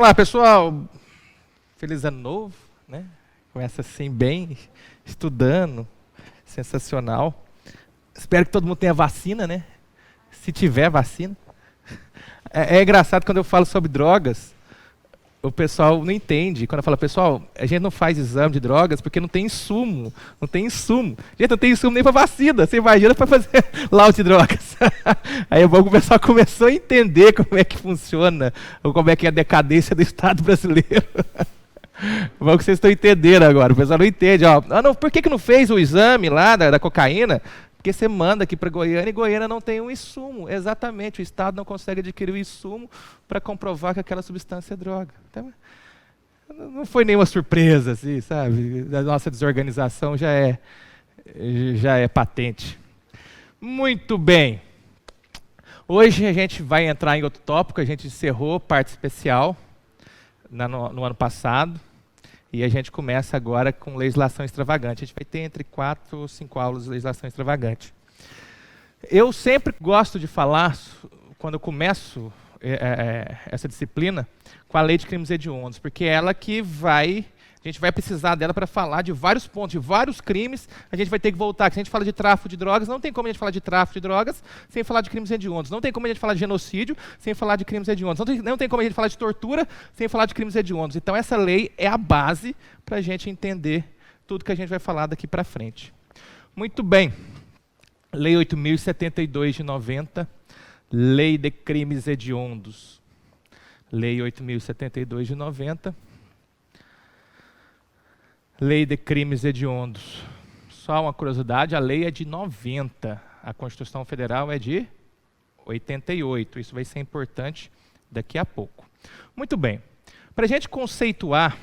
Olá, pessoal. Feliz ano novo, né? Começa assim bem, estudando, sensacional. Espero que todo mundo tenha vacina, né? Se tiver vacina. É engraçado quando eu falo sobre drogas, o pessoal não entende. Quando eu falo, pessoal, a gente não faz exame de drogas porque não tem insumo. Não tem insumo. Gente, não tem insumo nem para vacina. Você imagina para fazer laudo de drogas. Aí o pessoal começou a entender como é que funciona, ou como é que é a decadência do Estado brasileiro. Bom que vocês estão entendendo agora. O pessoal não entende. Ó. Ah, não, por que não fez o exame lá da cocaína? Porque você manda aqui para Goiânia e Goiânia não tem um insumo. Exatamente, o Estado não consegue adquirir o insumo para comprovar que aquela substância é droga. Então, não foi nenhuma surpresa, assim, sabe? A nossa desorganização já é patente. Muito bem. Hoje a gente vai entrar em outro tópico. A gente encerrou parte especial no ano passado. E a gente começa agora com legislação extravagante. A gente vai ter entre 4 ou 5 aulas de legislação extravagante. Eu sempre gosto de falar, quando eu começo essa disciplina, com a lei de crimes hediondos, porque é ela que a gente vai precisar dela para falar de vários pontos, de vários crimes. A gente vai ter que voltar, que se a gente fala de tráfico de drogas, não tem como a gente falar de tráfico de drogas sem falar de crimes hediondos. Não tem como a gente falar de genocídio sem falar de crimes hediondos. Não tem como a gente falar de tortura sem falar de crimes hediondos. Então essa lei é a base para a gente entender tudo que a gente vai falar daqui para frente. Muito bem. Lei 8.072 de 90, Lei de Crimes Hediondos. Lei 8.072 de 90. Lei de Crimes Hediondos. Só uma curiosidade, a lei é de 90, a Constituição Federal é de 88. Isso vai ser importante daqui a pouco. Muito bem. Para a gente conceituar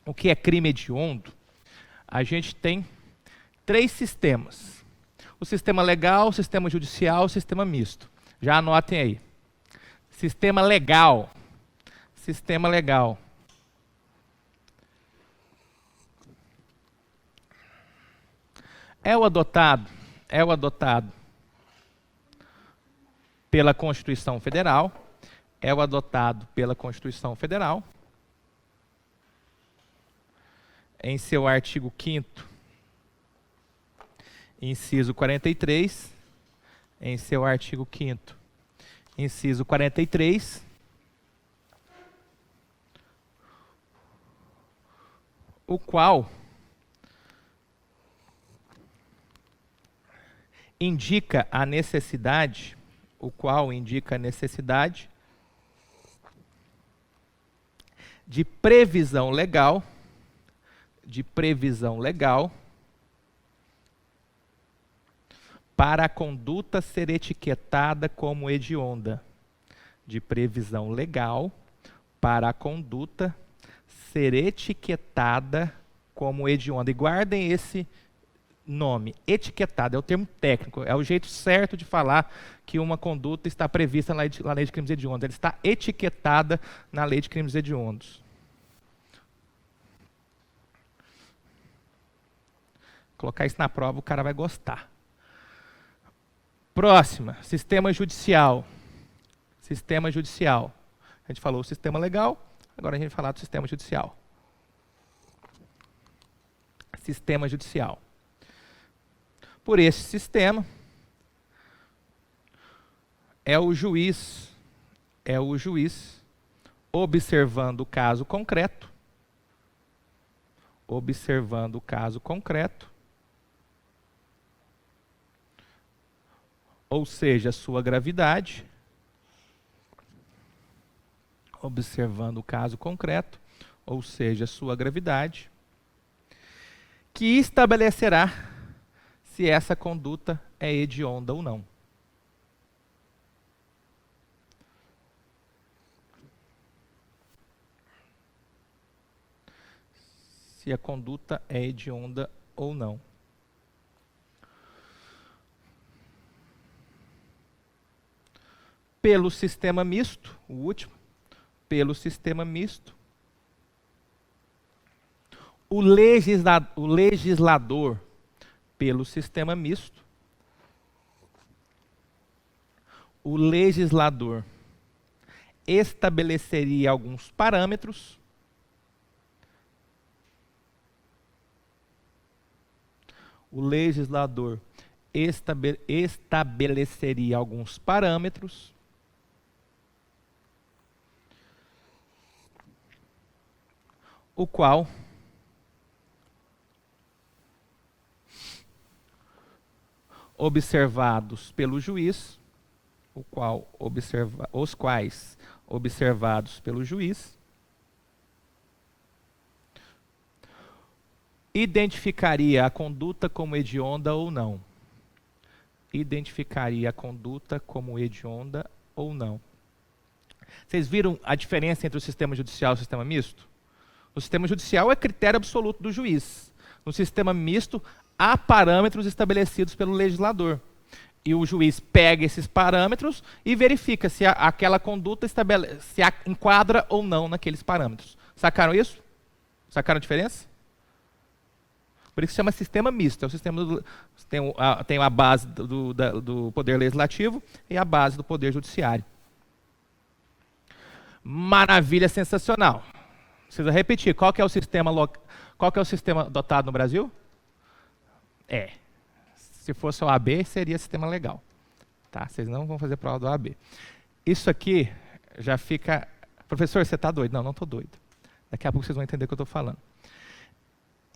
o que é crime hediondo, a gente tem 3 sistemas. O sistema legal, o sistema judicial, o sistema misto. Já anotem aí. Sistema legal. Sistema legal. É o adotado pela Constituição Federal, em seu artigo 5º, inciso 43, em seu artigo 5º, inciso 43, o qual indica a necessidade de previsão legal para a conduta ser etiquetada como hedionda. De previsão legal para a conduta ser etiquetada como hedionda. E guardem esse nome, etiquetada, é o termo técnico, é o jeito certo de falar que uma conduta está prevista na lei de crimes hediondos. Ela está etiquetada na lei de crimes hediondos. Colocar isso na prova, o cara vai gostar. Próxima, sistema judicial. Sistema judicial. A gente falou o sistema legal, agora a gente vai falar do sistema judicial. Sistema judicial. Por esse sistema, é o juiz observando o caso concreto, ou seja, sua gravidade, que estabelecerá se essa conduta é hedionda ou não. Se a conduta é hedionda ou não. Pelo sistema misto, o último, o legislador, pelo sistema misto, o legislador estabeleceria alguns parâmetros o legislador estabeleceria alguns parâmetros o qual observados pelo juiz, os quais observados pelo juiz identificaria a conduta como hedionda ou não. Identificaria a conduta como hedionda ou não. Vocês viram a diferença entre o sistema judicial e o sistema misto? No sistema judicial é critério absoluto do juiz. No sistema misto, há parâmetros estabelecidos pelo legislador. E o juiz pega esses parâmetros e verifica se aquela conduta se enquadra ou não naqueles parâmetros. Sacaram isso? Sacaram a diferença? Por isso se chama sistema misto. É o sistema tem a base do poder legislativo e a base do poder judiciário. Maravilha, sensacional. Precisa repetir. Qual que é o sistema adotado no Brasil? Se fosse o AB, seria sistema legal. Tá? Vocês não vão fazer prova do AB. Isso aqui já fica... Professor, você está doido? Não, não estou doido. Daqui a pouco vocês vão entender o que eu estou falando.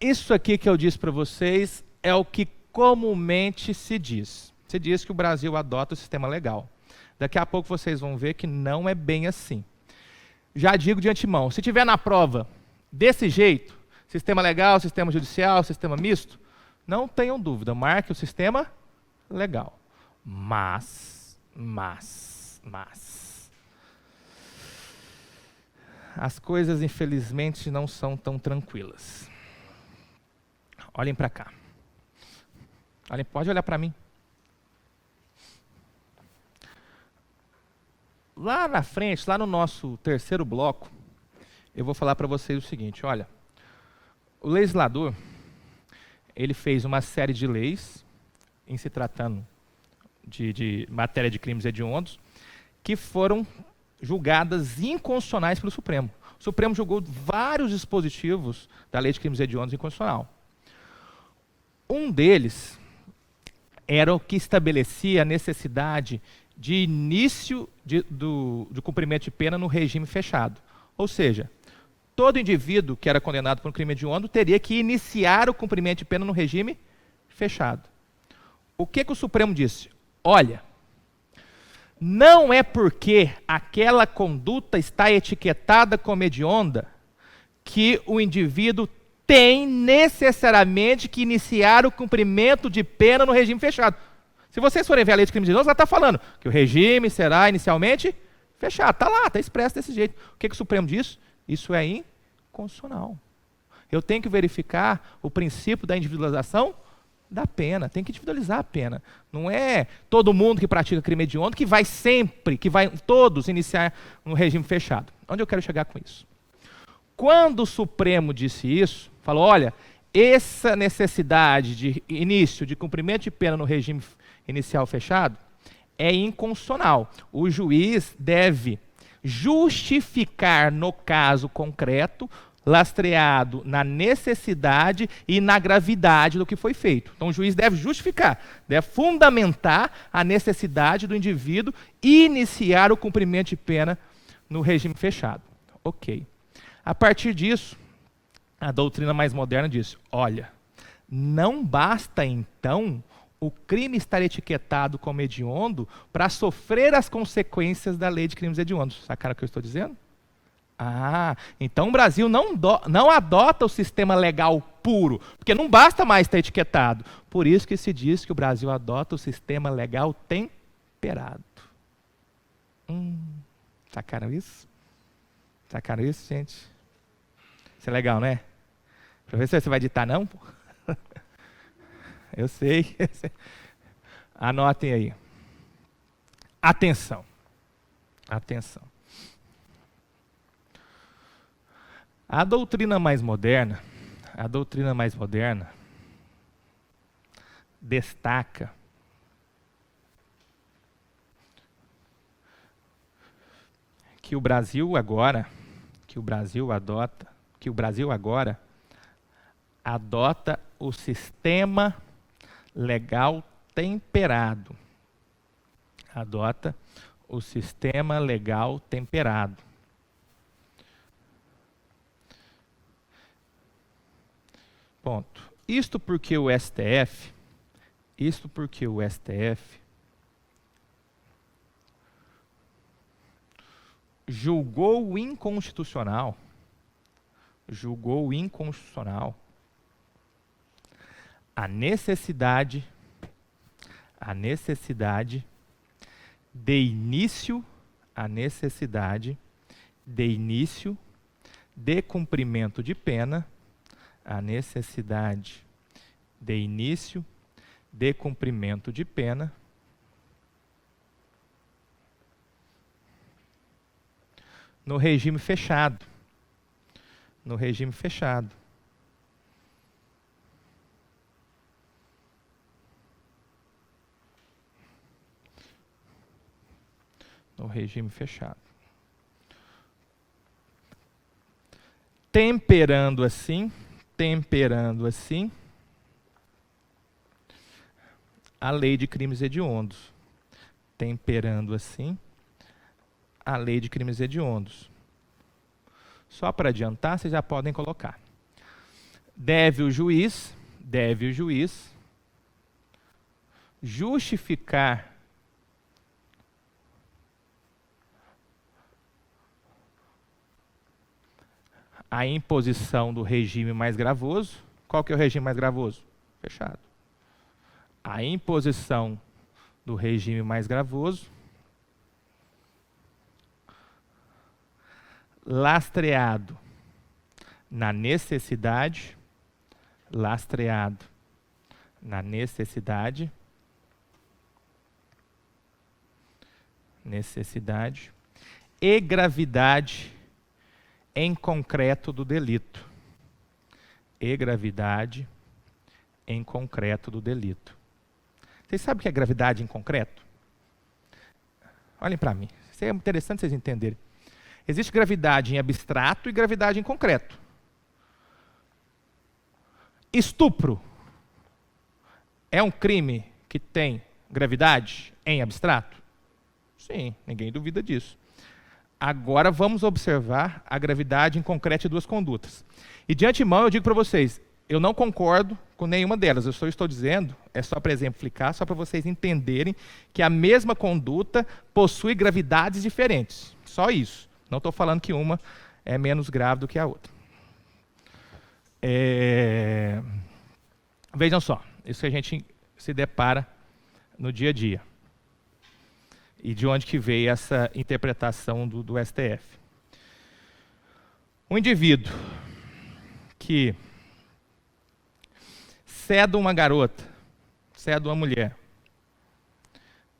Isso aqui que eu disse para vocês é o que comumente se diz. Se diz que o Brasil adota o sistema legal. Daqui a pouco vocês vão ver que não é bem assim. Já digo de antemão, se tiver na prova desse jeito, sistema legal, sistema judicial, sistema misto, não tenham dúvida, marque o sistema legal. Mas, as coisas infelizmente não são tão tranquilas. Olhem para cá. Pode olhar para mim. Lá na frente, lá no nosso terceiro bloco, eu vou falar para vocês o seguinte, olha, o legislador, ele fez uma série de leis, em se tratando de matéria de crimes hediondos, que foram julgadas inconstitucionais pelo Supremo. O Supremo julgou vários dispositivos da lei de crimes hediondos inconstitucional. Um deles era o que estabelecia a necessidade de início do cumprimento de pena no regime fechado. Ou seja, todo indivíduo que era condenado por um crime hediondo teria que iniciar o cumprimento de pena no regime fechado. O que o Supremo disse? Olha, não é porque aquela conduta está etiquetada como hedionda que o indivíduo tem necessariamente que iniciar o cumprimento de pena no regime fechado. Se vocês forem ver a lei de crimes hediondos, ela está falando que o regime será inicialmente fechado. Está lá, está expresso desse jeito. O que o Supremo diz? Isso é inconstitucional. Eu tenho que verificar o princípio da individualização da pena. Tem que individualizar a pena. Não é todo mundo que pratica crime hediondo que vai todos iniciar um regime fechado. Onde eu quero chegar com isso? Quando o Supremo disse isso, falou, olha, essa necessidade de início de cumprimento de pena no regime inicial fechado é inconstitucional. O juiz deve justificar no caso concreto, lastreado na necessidade e na gravidade do que foi feito. Então o juiz deve justificar, deve fundamentar a necessidade do indivíduo iniciar o cumprimento de pena no regime fechado. Ok. A partir disso, a doutrina mais moderna diz, olha, não basta então o crime estar etiquetado como hediondo para sofrer as consequências da lei de crimes hediondos. Sacaram o que eu estou dizendo? Então o Brasil não adota o sistema legal puro, porque não basta mais estar etiquetado. Por isso que se diz que o Brasil adota o sistema legal temperado. Sacaram isso? Sacaram isso, gente? Isso é legal, né? Professor, você vai editar não? Eu sei. Anotem aí. Atenção. Atenção. A doutrina mais moderna destaca que o Brasil agora adota o sistema legal temperado. Adota o sistema legal temperado. Ponto. Isto porque o STF julgou inconstitucional a necessidade de início de cumprimento de pena, no regime fechado. No regime fechado. Temperando assim a lei de crimes hediondos. Só para adiantar, vocês já podem colocar. Deve o juiz justificar a imposição do regime mais gravoso. Qual que é o regime mais gravoso? Fechado. A imposição do regime mais gravoso, lastreado na necessidade e gravidade em concreto do delito. Vocês sabem o que é gravidade em concreto? Olhem para mim. Isso é interessante vocês entenderem. Existe gravidade em abstrato e gravidade em concreto. Estupro é um crime que tem gravidade em abstrato? Sim, ninguém duvida disso. Agora vamos observar a gravidade em concreto de duas condutas. E de antemão eu digo para vocês, eu não concordo com nenhuma delas. Eu só estou dizendo, é só para exemplificar, só para vocês entenderem que a mesma conduta possui gravidades diferentes. Só isso. Não estou falando que uma é menos grave do que a outra. Vejam só, isso que a gente se depara no dia a dia. E de onde que veio essa interpretação do STF. Um indivíduo que cede uma garota, cede uma mulher,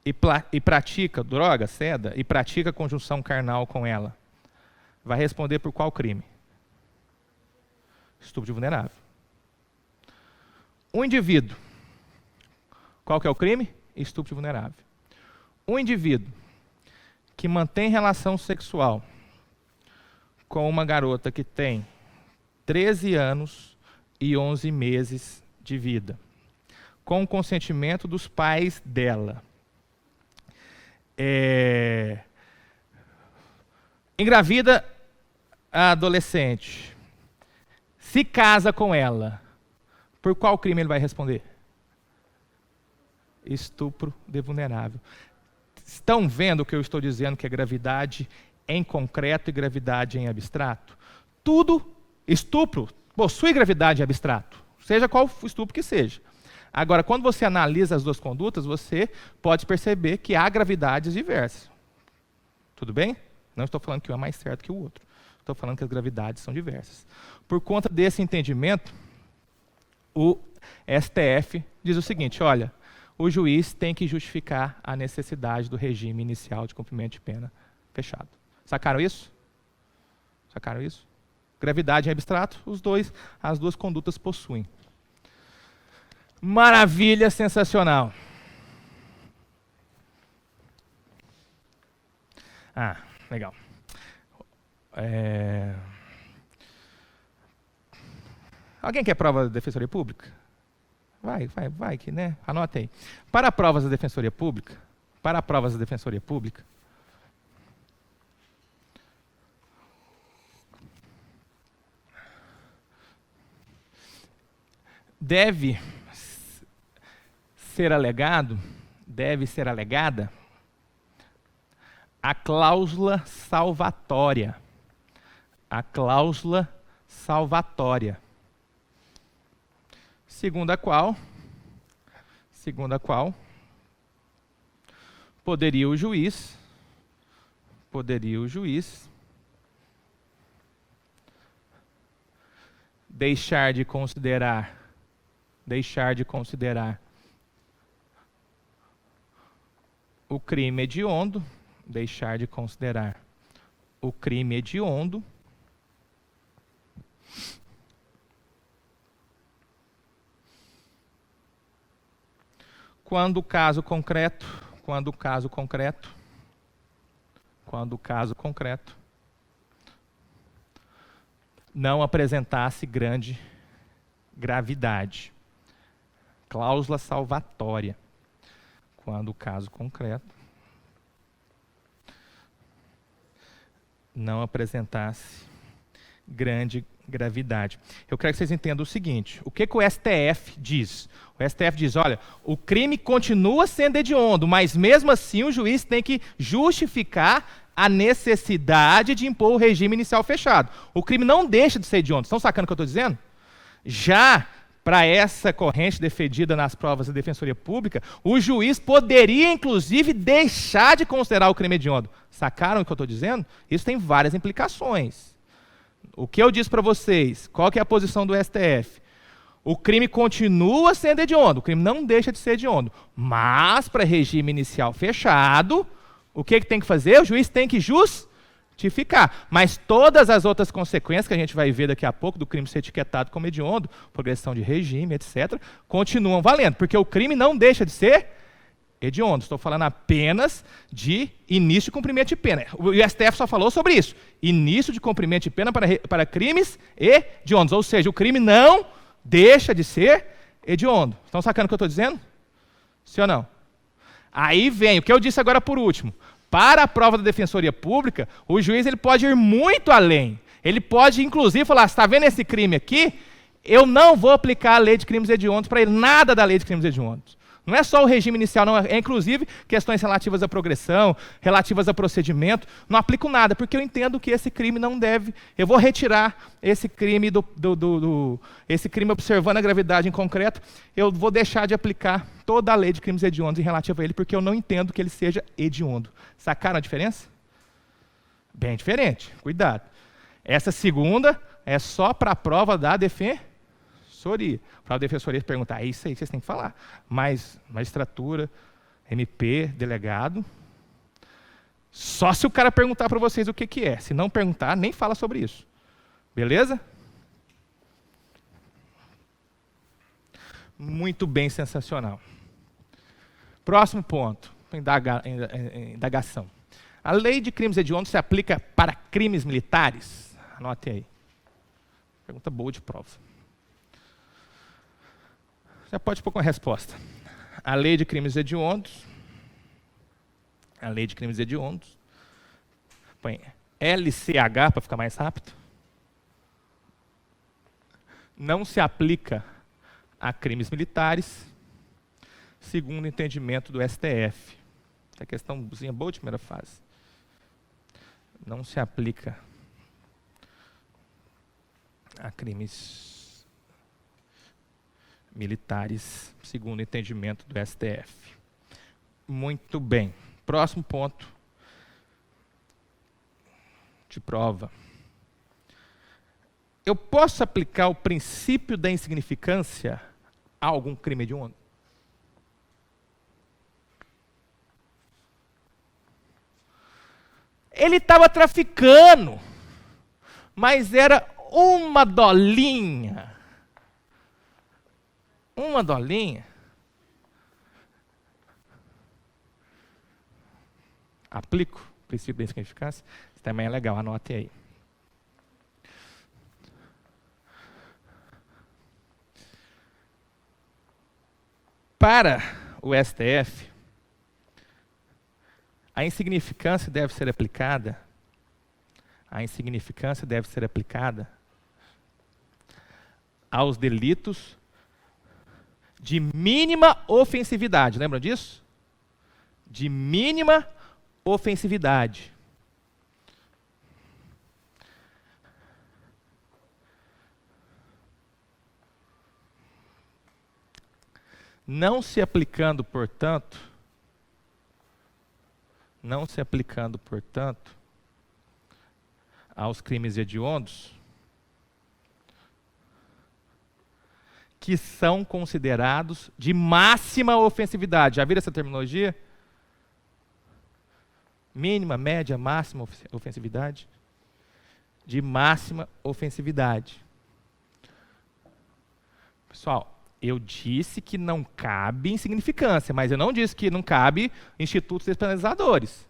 e pratica droga, ceda, e pratica conjunção carnal com ela, vai responder por qual crime? Estupro de vulnerável. Um indivíduo, qual que é o crime? Estupro de vulnerável. Um indivíduo que mantém relação sexual com uma garota que tem 13 anos e 11 meses de vida, com o consentimento dos pais dela, engravida a adolescente, se casa com ela, por qual crime ele vai responder? Estupro de vulnerável. Estão vendo o que eu estou dizendo, que é gravidade em concreto e gravidade em abstrato? Tudo, estupro, possui gravidade em abstrato, seja qual o estupro que seja. Agora, quando você analisa as duas condutas, você pode perceber que há gravidades diversas. Tudo bem? Não estou falando que um é mais certo que o outro. Estou falando que as gravidades são diversas. Por conta desse entendimento, o STF diz o seguinte, olha, o juiz tem que justificar a necessidade do regime inicial de cumprimento de pena fechado. Sacaram isso? Sacaram isso? Gravidade em abstrato, as duas condutas possuem. Maravilha, sensacional. Legal. Alguém quer prova da Defensoria Pública? Vai que, né? Anota aí. Para provas da Defensoria Pública, deve ser alegada a cláusula salvatória. A cláusula salvatória. Segundo a qual poderia o juiz deixar de considerar o crime hediondo, quando o caso concreto não apresentasse grande gravidade. Cláusula salvatória. Quando o caso concreto não apresentasse grande gravidade. Eu quero que vocês entendam o seguinte: o que o STF diz? O STF diz, olha, o crime continua sendo hediondo, mas mesmo assim o juiz tem que justificar a necessidade de impor o regime inicial fechado. O crime não deixa de ser hediondo. Estão sacando o que eu estou dizendo? Já para essa corrente defendida nas provas da Defensoria Pública, o juiz poderia, inclusive, deixar de considerar o crime hediondo. Sacaram o que eu estou dizendo? Isso tem várias implicações. O que eu disse para vocês, qual que é a posição do STF? O crime continua sendo hediondo, o crime não deixa de ser hediondo. Mas, para regime inicial fechado, o que tem que fazer? O juiz tem que justificar. Mas todas as outras consequências que a gente vai ver daqui a pouco, do crime ser etiquetado como hediondo, progressão de regime, etc., continuam valendo, porque o crime não deixa de ser hediondo. Estou falando apenas de início de cumprimento de pena. O STF só falou sobre isso. Início de cumprimento de pena para crimes hediondos. Ou seja, o crime não deixa de ser hediondo. Estão sacando o que eu estou dizendo? Sim ou não? Aí vem o que eu disse agora por último. Para a prova da Defensoria Pública, o juiz ele pode ir muito além. Ele pode, inclusive, falar, você está vendo esse crime aqui? Eu não vou aplicar a lei de crimes hediondos para ele, nada da lei de crimes hediondos. Não é só o regime inicial, não, é inclusive questões relativas à progressão, relativas a procedimento. Não aplico nada, porque eu entendo que esse crime não deve. Eu vou retirar esse crime esse crime observando a gravidade em concreto. Eu vou deixar de aplicar toda a lei de crimes hediondos em relativo a ele, porque eu não entendo que ele seja hediondo. Sacaram a diferença? Bem diferente. Cuidado. Essa segunda é só para a prova da defensoria. Para a defensoria perguntar, é isso aí que vocês têm que falar. Mas magistratura, MP, delegado. Só se o cara perguntar para vocês o que é. Se não perguntar, nem fala sobre isso. Beleza? Muito bem, sensacional. Próximo ponto, indagação. A lei de crimes hediondos se aplica para crimes militares? Anote aí. Pergunta boa de prova. Já pode pôr com a resposta. A lei de crimes hediondos. Põe LCH para ficar mais rápido. Não se aplica a crimes militares, segundo o entendimento do STF. Essa questãozinha boa de primeira fase. Não se aplica a crimes militares, segundo o entendimento do STF. Muito bem. Próximo ponto de prova. Eu posso aplicar o princípio da insignificância a algum crime hediondo? Ele estava traficando, mas era uma dolinha. Uma dolinha. Aplico o princípio da insignificância? Isso também é legal, anote aí. para o STF, a insignificância deve ser aplicada aos delitos de mínima ofensividade. Lembram disso? De mínima ofensividade. Não se aplicando, portanto, aos crimes hediondos, que são considerados de máxima ofensividade. Já viram essa terminologia? Mínima, média, máxima ofensividade? De máxima ofensividade. Pessoal, eu disse que não cabe insignificância, mas eu não disse que não cabe institutos despenalizadores.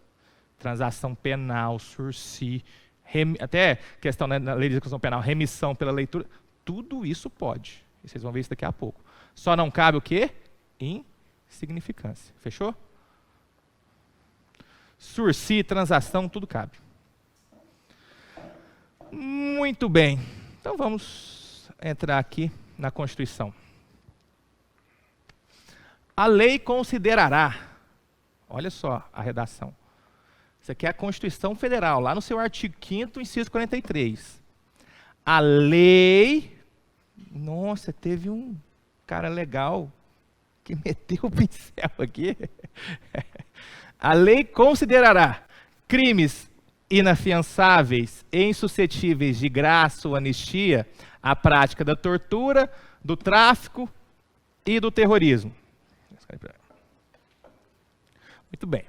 Transação penal, sursi, até questão na lei de execução penal, remissão pela leitura, tudo isso pode. E vocês vão ver isso daqui a pouco. Só não cabe o quê? Insignificância. Fechou? Sursi, transação, tudo cabe. Muito bem. Então vamos entrar aqui na Constituição. A lei considerará, olha só a redação. Isso aqui é a Constituição Federal, lá no seu artigo 5º, inciso 43. A lei... Nossa, teve um cara legal que meteu o pincel aqui. A lei considerará crimes inafiançáveis e insuscetíveis de graça ou anistia a prática da tortura, do tráfico e do terrorismo. Muito bem.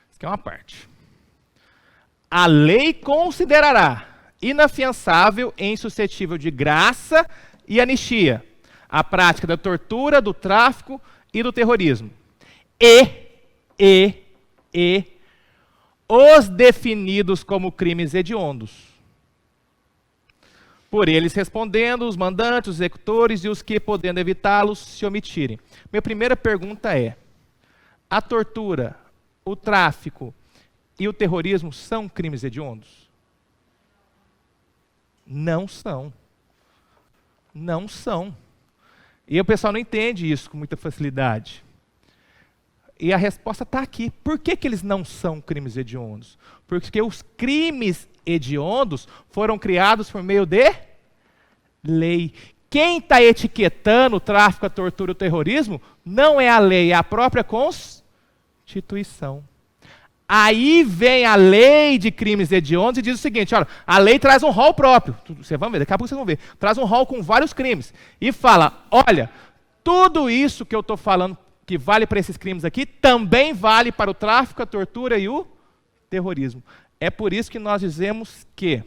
Isso aqui é uma parte. A lei considerará inafiançável e insuscetível de graça e anistia a prática da tortura, do tráfico e do terrorismo. E os definidos como crimes hediondos. Por eles respondendo, os mandantes, os executores e os que, podendo evitá-los, se omitirem. Minha primeira pergunta é: a tortura, o tráfico e o terrorismo são crimes hediondos? Não são. Não são. E o pessoal não entende isso com muita facilidade. E a resposta está aqui. Por que eles não são crimes hediondos? Porque os crimes hediondos foram criados por meio de lei. Quem está etiquetando o tráfico, a tortura e o terrorismo não é a lei, é a própria Constituição. Aí vem a lei de crimes hediondos e diz o seguinte: olha, a lei traz um rol próprio. Vocês vão ver, daqui a pouco vocês vão ver. Traz um rol com vários crimes. E fala: olha, tudo isso que eu estou falando que vale para esses crimes aqui, também vale para o tráfico, a tortura e o terrorismo. É por isso que nós dizemos que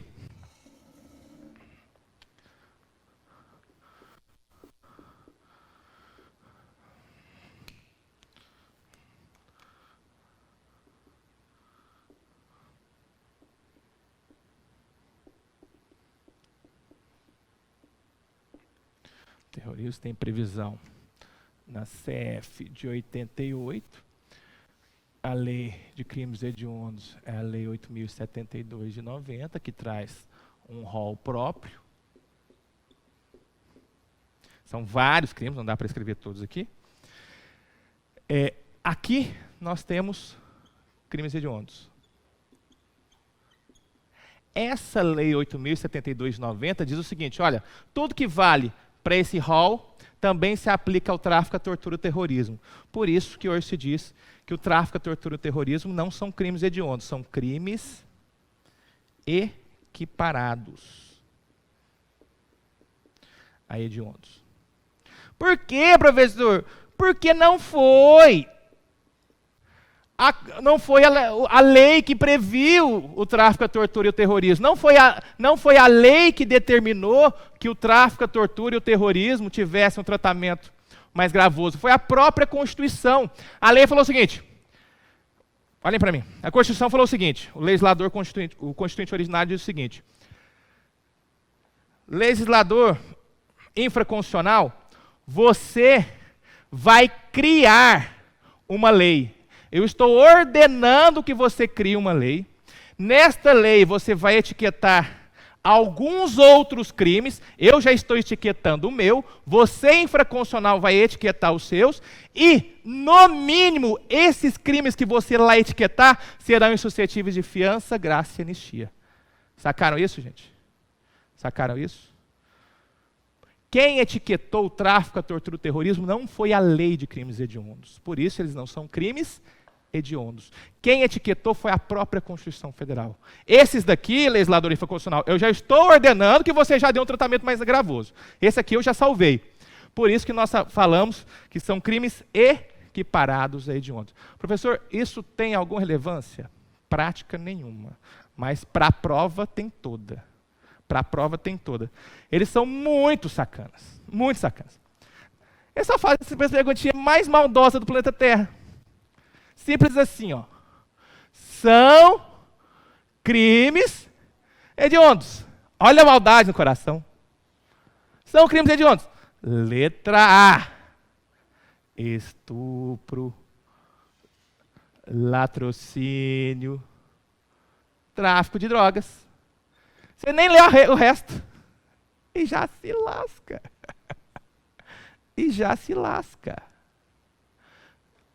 terrorismo tem previsão na CF de 88, a lei de crimes hediondos é a lei 8.072 de 90, que traz um rol próprio. São vários crimes, não dá para escrever todos aqui. Aqui nós temos crimes hediondos. Essa lei 8.072 de 90 diz o seguinte: olha, tudo que vale para esse rol também se aplica ao tráfico, à tortura e ao terrorismo. Por isso que hoje se diz que o tráfico, a tortura e o terrorismo não são crimes hediondos, são crimes equiparados a hediondos. Por quê, professor? Porque não foi a lei que previu o tráfico, a tortura e o terrorismo. Não foi a lei que determinou que o tráfico, a tortura e o terrorismo tivessem um tratamento mais gravoso. Foi a própria Constituição. A lei falou o seguinte, olhem para mim, a Constituição falou o seguinte, o legislador constituinte, o constituinte originário diz o seguinte: legislador infraconstitucional, você vai criar uma lei. Eu estou ordenando que você crie uma lei. Nesta lei você vai etiquetar alguns outros crimes. Eu já estou etiquetando o meu. Você, infraconstitucional, vai etiquetar os seus. E, no mínimo, esses crimes que você lá etiquetar serão insuscetíveis de fiança, graça e anistia. Sacaram isso, gente? Sacaram isso? Quem etiquetou o tráfico, a tortura e o terrorismo não foi a lei de crimes hediondos. Por isso, eles não são crimes hediondos. Quem etiquetou foi a própria Constituição Federal. Esses daqui, legislador infraconstitucional, eu já estou ordenando que você já dê um tratamento mais gravoso. Esse aqui eu já salvei. Por isso que nós falamos que são crimes equiparados a hediondos. Professor, isso tem alguma relevância? Prática nenhuma. Mas para a prova tem toda. Para a prova tem toda. Eles são muito sacanas. Muito sacanas. Eles só fazem essa perguntinha mais maldosa do planeta Terra. Simples assim, ó. São crimes hediondos. Olha a maldade no coração. São crimes hediondos. Letra A. Estupro, latrocínio, tráfico de drogas. Você nem lê o resto. E já se lasca. E já se lasca.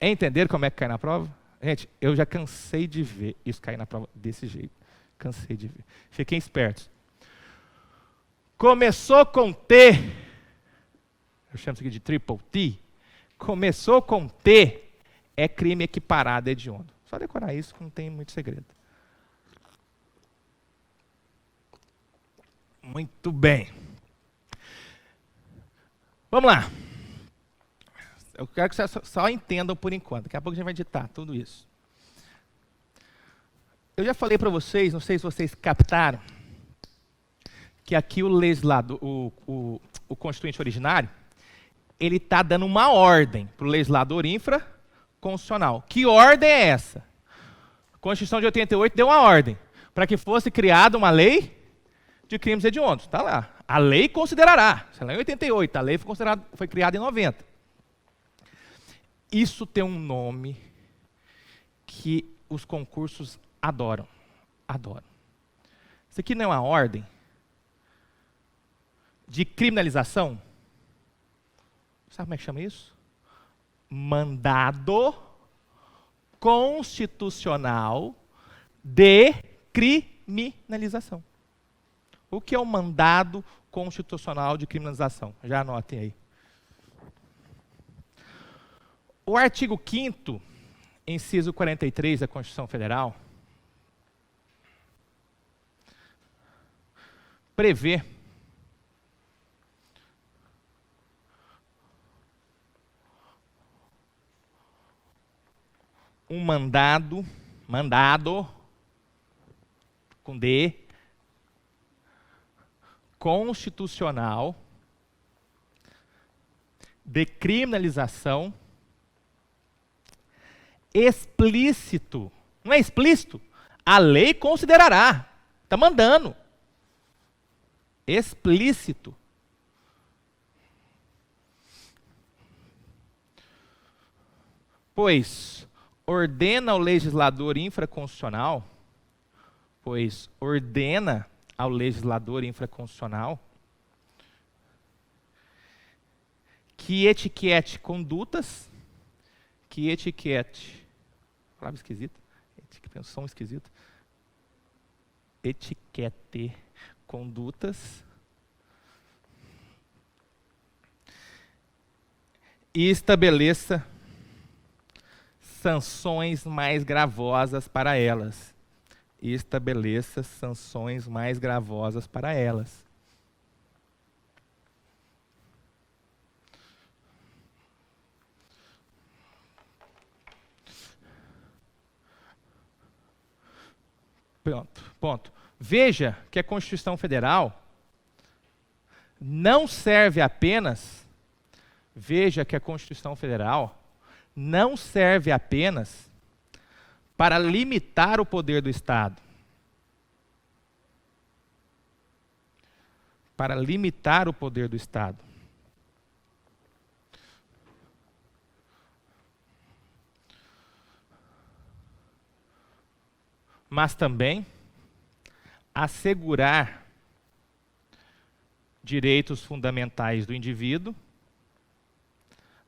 Entender como é que cai na prova? Gente, eu já cansei de ver isso cair na prova desse jeito. Cansei de ver. Fiquem espertos. Começou com T. Eu chamo isso aqui de triple T. Começou com T. É crime equiparado hediondo. Só decorar isso que não tem muito segredo. Muito bem. Vamos lá. Eu quero que vocês só entendam por enquanto. Daqui a pouco a gente vai editar tudo isso. Eu já falei para vocês, não sei se vocês captaram, que aqui o legislador, o constituinte originário, ele está dando uma ordem para o legislador infraconstitucional. Que ordem é essa? A Constituição de 88 deu uma ordem para que fosse criada uma lei de crimes hediondos. Está lá. A lei considerará. Isso é lá em 88. A lei foi criada em 90. Isso tem um nome que os concursos adoram. Adoram. Isso aqui não é uma ordem de criminalização? Sabe como é que chama isso? Mandado constitucional de criminalização. O que é o mandado constitucional de criminalização? Já anotem aí. O artigo 5º, inciso 43 da Constituição Federal, prevê um mandado com D, constitucional de criminalização explícito. Não é explícito? A lei considerará. Está mandando. Explícito. Pois ordena ao legislador infraconstitucional, que etiquete condutas, palavra esquisita, som esquisito, etiquete condutas e estabeleça sanções mais gravosas para elas. Ponto. Veja que a Constituição Federal não serve apenas para limitar o poder do Estado. mas também assegurar direitos fundamentais do indivíduo,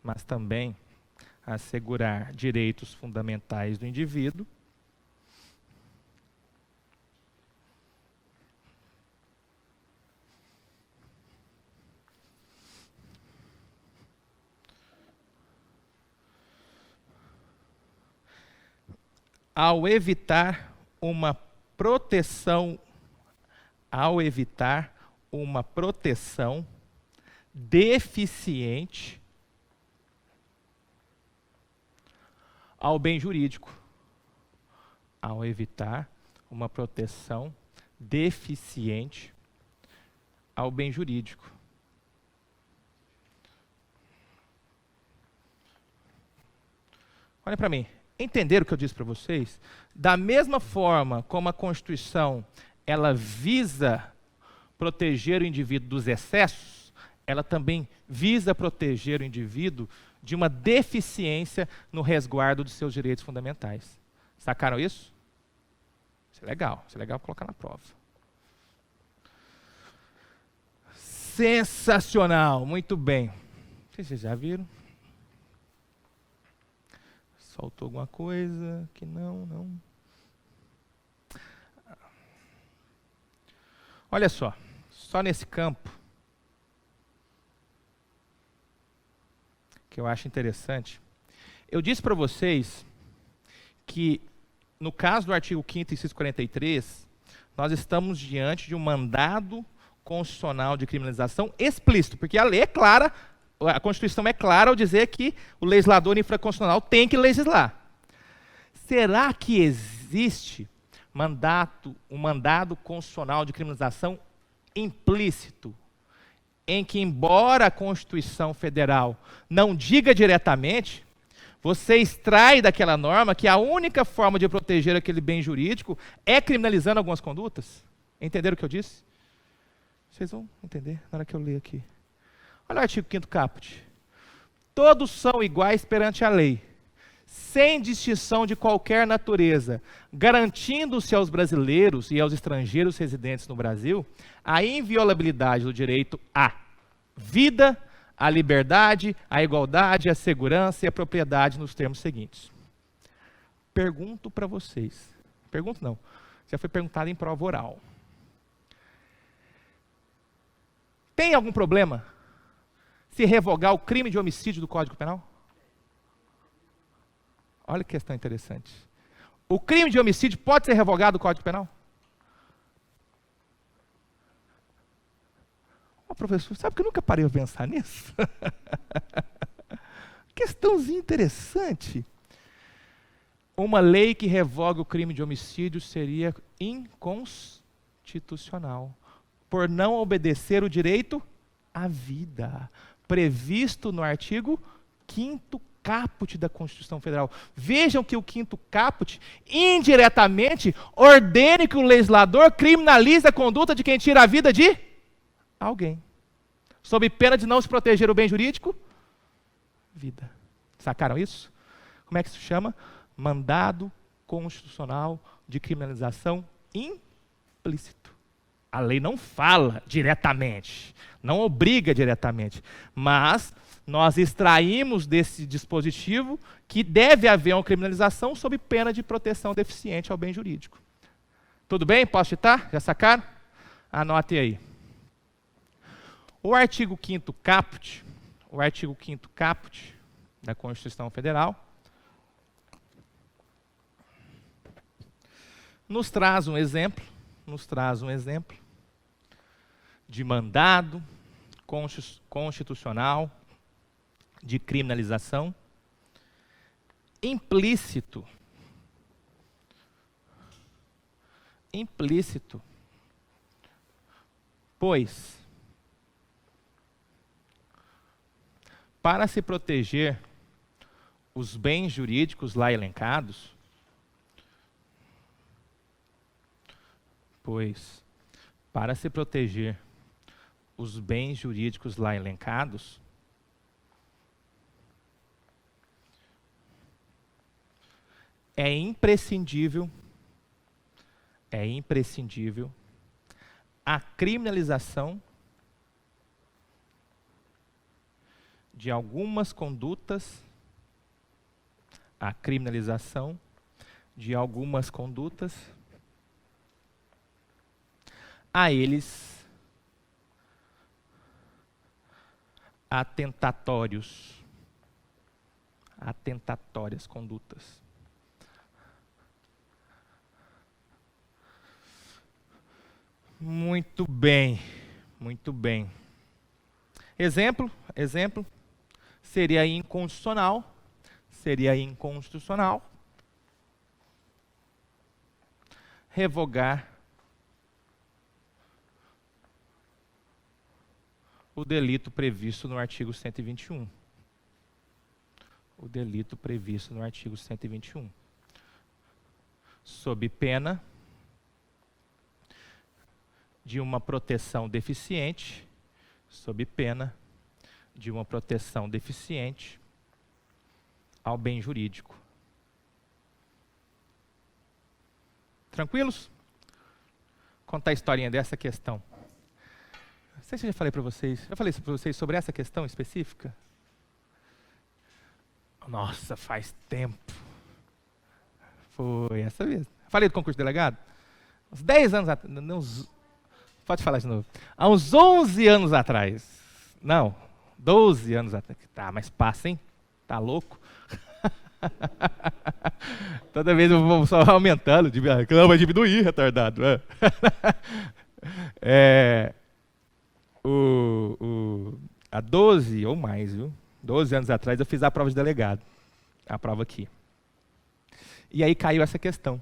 mas também assegurar direitos fundamentais do indivíduo, ao evitar uma proteção deficiente ao bem jurídico. Ao evitar uma proteção deficiente ao bem jurídico. Olha para mim. Entenderam o que eu disse para vocês? Da mesma forma como a Constituição ela visa proteger o indivíduo dos excessos, ela também visa proteger o indivíduo de uma deficiência no resguardo de seus direitos fundamentais. Sacaram isso? Isso é legal colocar na prova. Sensacional, muito bem. Não sei se vocês já viram. Faltou alguma coisa que não. Olha só nesse campo que eu acho interessante. Eu disse para vocês que no caso do artigo 5º, inciso 43, nós estamos diante de um mandado constitucional de criminalização explícito, porque a lei é clara. A Constituição é clara ao dizer que o legislador infraconstitucional tem que legislar. Será que existe um mandado constitucional de criminalização implícito, em que, embora a Constituição Federal não diga diretamente, você extrai daquela norma que a única forma de proteger aquele bem jurídico é criminalizando algumas condutas? Entenderam o que eu disse? Vocês vão entender na hora que eu ler aqui. Olha o artigo 5º caput. Todos são iguais perante a lei, sem distinção de qualquer natureza, garantindo-se aos brasileiros e aos estrangeiros residentes no Brasil a inviolabilidade do direito à vida, à liberdade, à igualdade, à segurança e à propriedade nos termos seguintes. Pergunto para vocês. Pergunto não. Já foi perguntado em prova oral. Tem algum problema se revogar o crime de homicídio do Código Penal? Olha que questão interessante. O crime de homicídio pode ser revogado do Código Penal? Professor, sabe que eu nunca parei a pensar nisso? Questãozinha interessante. Uma lei que revoga o crime de homicídio seria inconstitucional, por não obedecer o direito à vida, previsto no artigo 5º caput da Constituição Federal. Vejam que o 5º caput, indiretamente, ordene que o legislador criminalize a conduta de quem tira a vida de alguém, sob pena de não se proteger o bem jurídico, vida. Sacaram isso? Como é que se chama? Mandado constitucional de criminalização implícito. A lei não fala diretamente, não obriga diretamente, mas nós extraímos desse dispositivo que deve haver uma criminalização sob pena de proteção deficiente ao bem jurídico. Tudo bem? Posso citar? Já sacaram? Anotem aí. O artigo 5º caput da Constituição Federal nos traz um exemplo de mandado constitucional de criminalização implícito, pois para se proteger os bens jurídicos lá elencados, é imprescindível é imprescindível a criminalização de algumas condutas, a eles atentatórias condutas. Muito bem, muito bem. Exemplo, seria inconstitucional, revogar o delito previsto no artigo 121. Sob pena de uma proteção deficiente, ao bem jurídico. Tranquilos? Contar a historinha dessa questão. Não sei se eu já falei para vocês. Já falei para vocês sobre essa questão específica? Nossa, faz tempo. Foi essa vez. Falei do concurso de delegado? Uns 10 anos atrás. Pode falar de novo. Há uns 11 anos atrás. Não, 12 anos atrás. Tá, mas passa, hein? Tá louco? Toda vez eu vou só aumentando. Não, vai diminuir, retardado. Há 12 ou mais, viu? 12 anos atrás eu fiz a prova de delegado. A prova aqui. E aí caiu essa questão.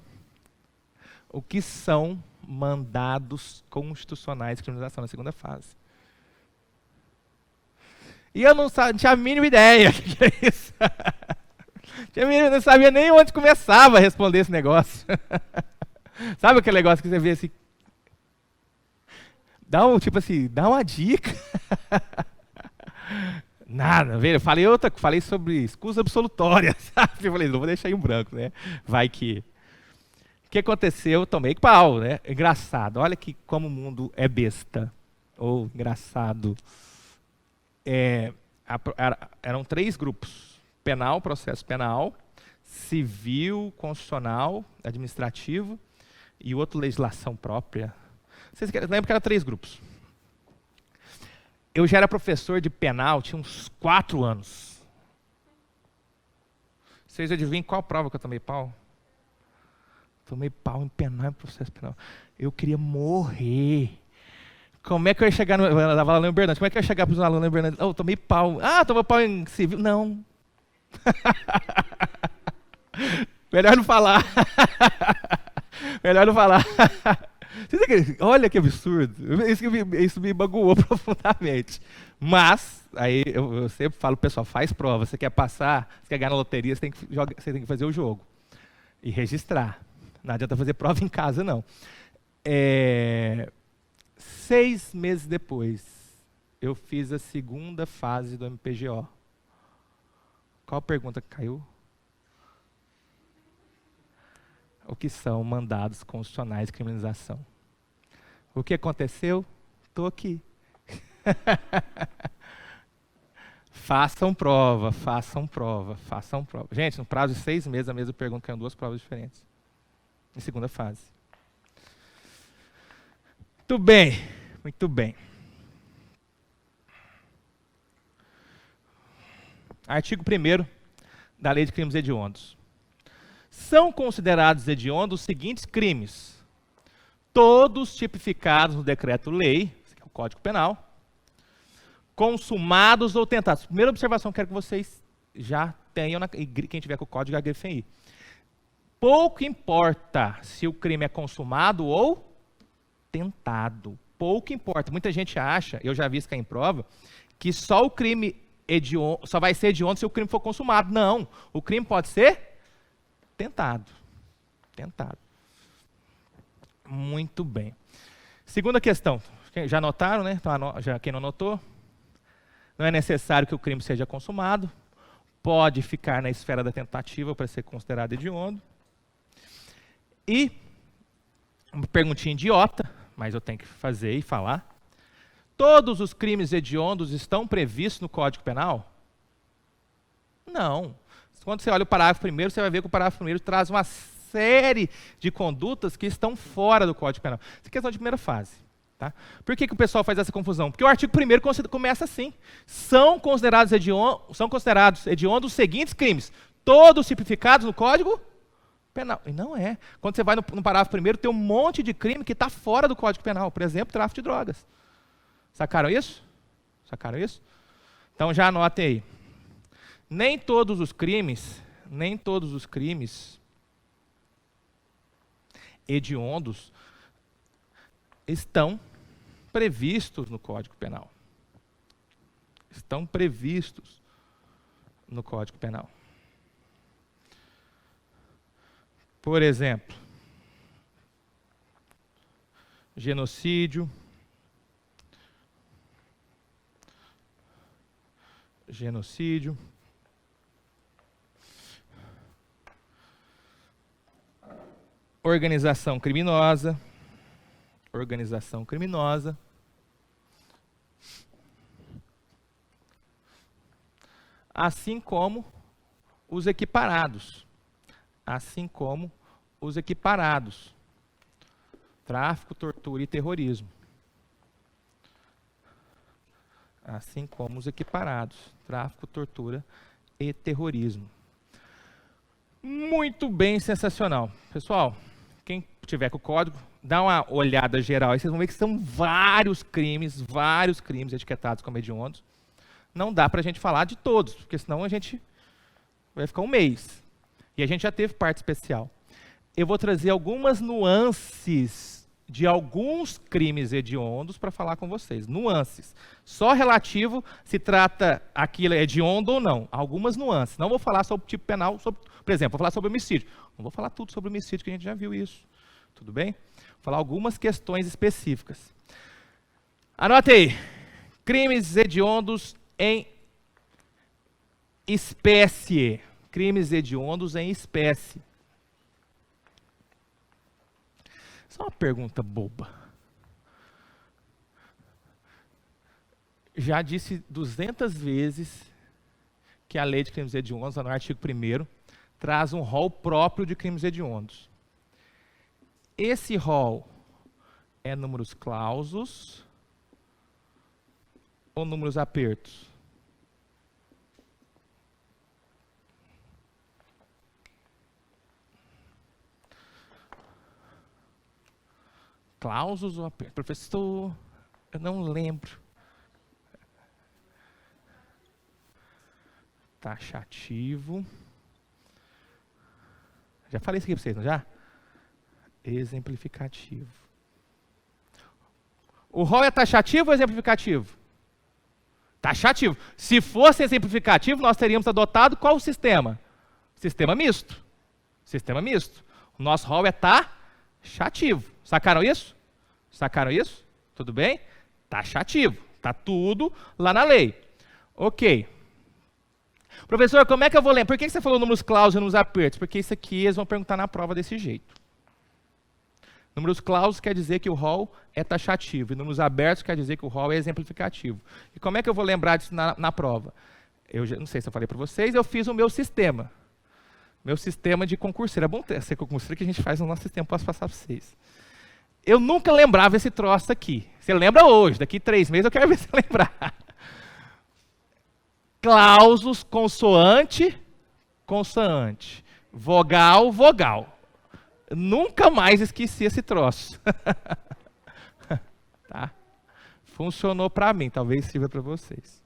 O que são mandados constitucionais de criminalização na segunda fase? E eu não tinha a mínima ideia do que é isso. Eu não sabia nem onde começava a responder esse negócio. Sabe aquele negócio que você vê assim? Dá uma dica. Nada, eu falei sobre escusa absolutória, sabe? Eu falei, não vou deixar em branco, né? Vai que... O que aconteceu? Eu tomei pau, né? Engraçado, olha como o mundo é besta. Ou engraçado. Eram 3 grupos. Penal, processo penal, civil, constitucional, administrativo e o outro legislação própria. Vocês lembram que eram 3 grupos. Eu já era professor de penal, tinha uns 4 anos. Vocês adivinham qual prova que eu tomei pau? Tomei pau em penal e processo penal. Eu queria morrer. Como é que eu ia chegar eu dava aula em Uberlândia, como é que eu ia chegar para os alunos em Uberlândia? Oh, tomei pau. Ah, tomou pau em civil? Não. Melhor não falar. Olha que absurdo. Isso me magoou profundamente. Mas, aí eu sempre falo, pessoal, faz prova. Você quer passar, você quer ganhar na loteria, você tem que fazer o jogo. E registrar. Não adianta fazer prova em casa, não. 6 meses depois, eu fiz a segunda fase do MPGO. Qual a pergunta que caiu? O que são mandados constitucionais de criminalização? O que aconteceu? Estou aqui. Façam prova. Gente, no prazo de 6 meses, a mesma pergunta caiu em 2 provas diferentes. Em segunda fase. Muito bem. Artigo 1º da Lei de Crimes Hediondos. São considerados hediondos os seguintes crimes, todos tipificados no Decreto-Lei, que é o Código Penal, consumados ou tentados. Primeira observação, quero que vocês já tenham, e quem tiver com o código, já grifem aí. Pouco importa se o crime é consumado ou tentado. Pouco importa. Muita gente acha, eu já vi isso cair em prova, que só o crime só vai ser hediondo se o crime for consumado. Não. O crime pode ser tentado. Muito bem. Segunda questão. Já anotaram, né? Então, quem não anotou, não é necessário que o crime seja consumado. Pode ficar na esfera da tentativa para ser considerado hediondo. E Uma perguntinha idiota, mas eu tenho que fazer e falar. Todos os crimes hediondos estão previstos no Código Penal? Não. Quando você olha o parágrafo primeiro, você vai ver que o parágrafo primeiro traz uma série de condutas que estão fora do Código Penal. Isso é questão de primeira fase. Tá? Por que o pessoal faz essa confusão? Porque o artigo 1º começa assim. São considerados hediondos os seguintes crimes, todos tipificados no Código Penal. E não é. Quando você vai no parágrafo primeiro, tem um monte de crime que está fora do Código Penal. Por exemplo, tráfico de drogas. Sacaram isso? Sacaram isso? Então já anotem aí. Nem todos os crimes hediondos estão previstos no Código Penal. Estão previstos no Código Penal. Por exemplo, genocídio, organização criminosa, assim como os equiparados, tráfico, tortura e terrorismo. Assim como os equiparados, tráfico, tortura e terrorismo. Muito bem, sensacional. Pessoal, quem tiver com o código, dá uma olhada geral aí, vocês vão ver que são vários crimes etiquetados como hediondos. Não dá para a gente falar de todos, porque senão a gente vai ficar um mês. E a gente já teve parte especial. Eu vou trazer algumas nuances de alguns crimes hediondos para falar com vocês. Nuances. Só relativo se trata aquilo hediondo ou não. Algumas nuances. Não vou falar sobre o tipo penal, por exemplo, vou falar sobre homicídio. Não vou falar tudo sobre homicídio, que a gente já viu isso. Tudo bem? Vou falar algumas questões específicas. Anote aí. Crimes hediondos em espécie. Crimes hediondos em espécie. Só uma pergunta boba. Já disse 200 vezes que a lei de crimes hediondos, no artigo 1º, traz um rol próprio de crimes hediondos. Esse rol é números clausos ou números apertos? Clausos ou apertos? Professor, eu não lembro. Taxativo. Já falei isso aqui para vocês, não já? Exemplificativo. O rol é taxativo ou exemplificativo? Taxativo. Se fosse exemplificativo, nós teríamos adotado qual sistema? Sistema misto. Sistema misto. O nosso rol é taxativo. Sacaram isso? Sacaram isso? Tudo bem? Taxativo. Está tudo lá na lei. Ok. Professor, como é que eu vou lembrar? Por que você falou números clausos e números apertos? Porque isso aqui eles vão perguntar na prova desse jeito. Números clausos quer dizer que o rol é taxativo. E números abertos quer dizer que o rol é exemplificativo. E como é que eu vou lembrar disso na prova? Eu já, não sei se eu falei para vocês, eu fiz o meu sistema. Meu sistema de concurseiro. É bom ter esse concurseiro que a gente faz no nosso sistema, posso passar para vocês. Eu nunca lembrava esse troço aqui. Você lembra hoje, daqui 3 meses eu quero ver você lembrar. Clausos, consoante, consoante. Vogal, vogal. Nunca mais esqueci esse troço. Tá? Funcionou para mim, talvez sirva para vocês.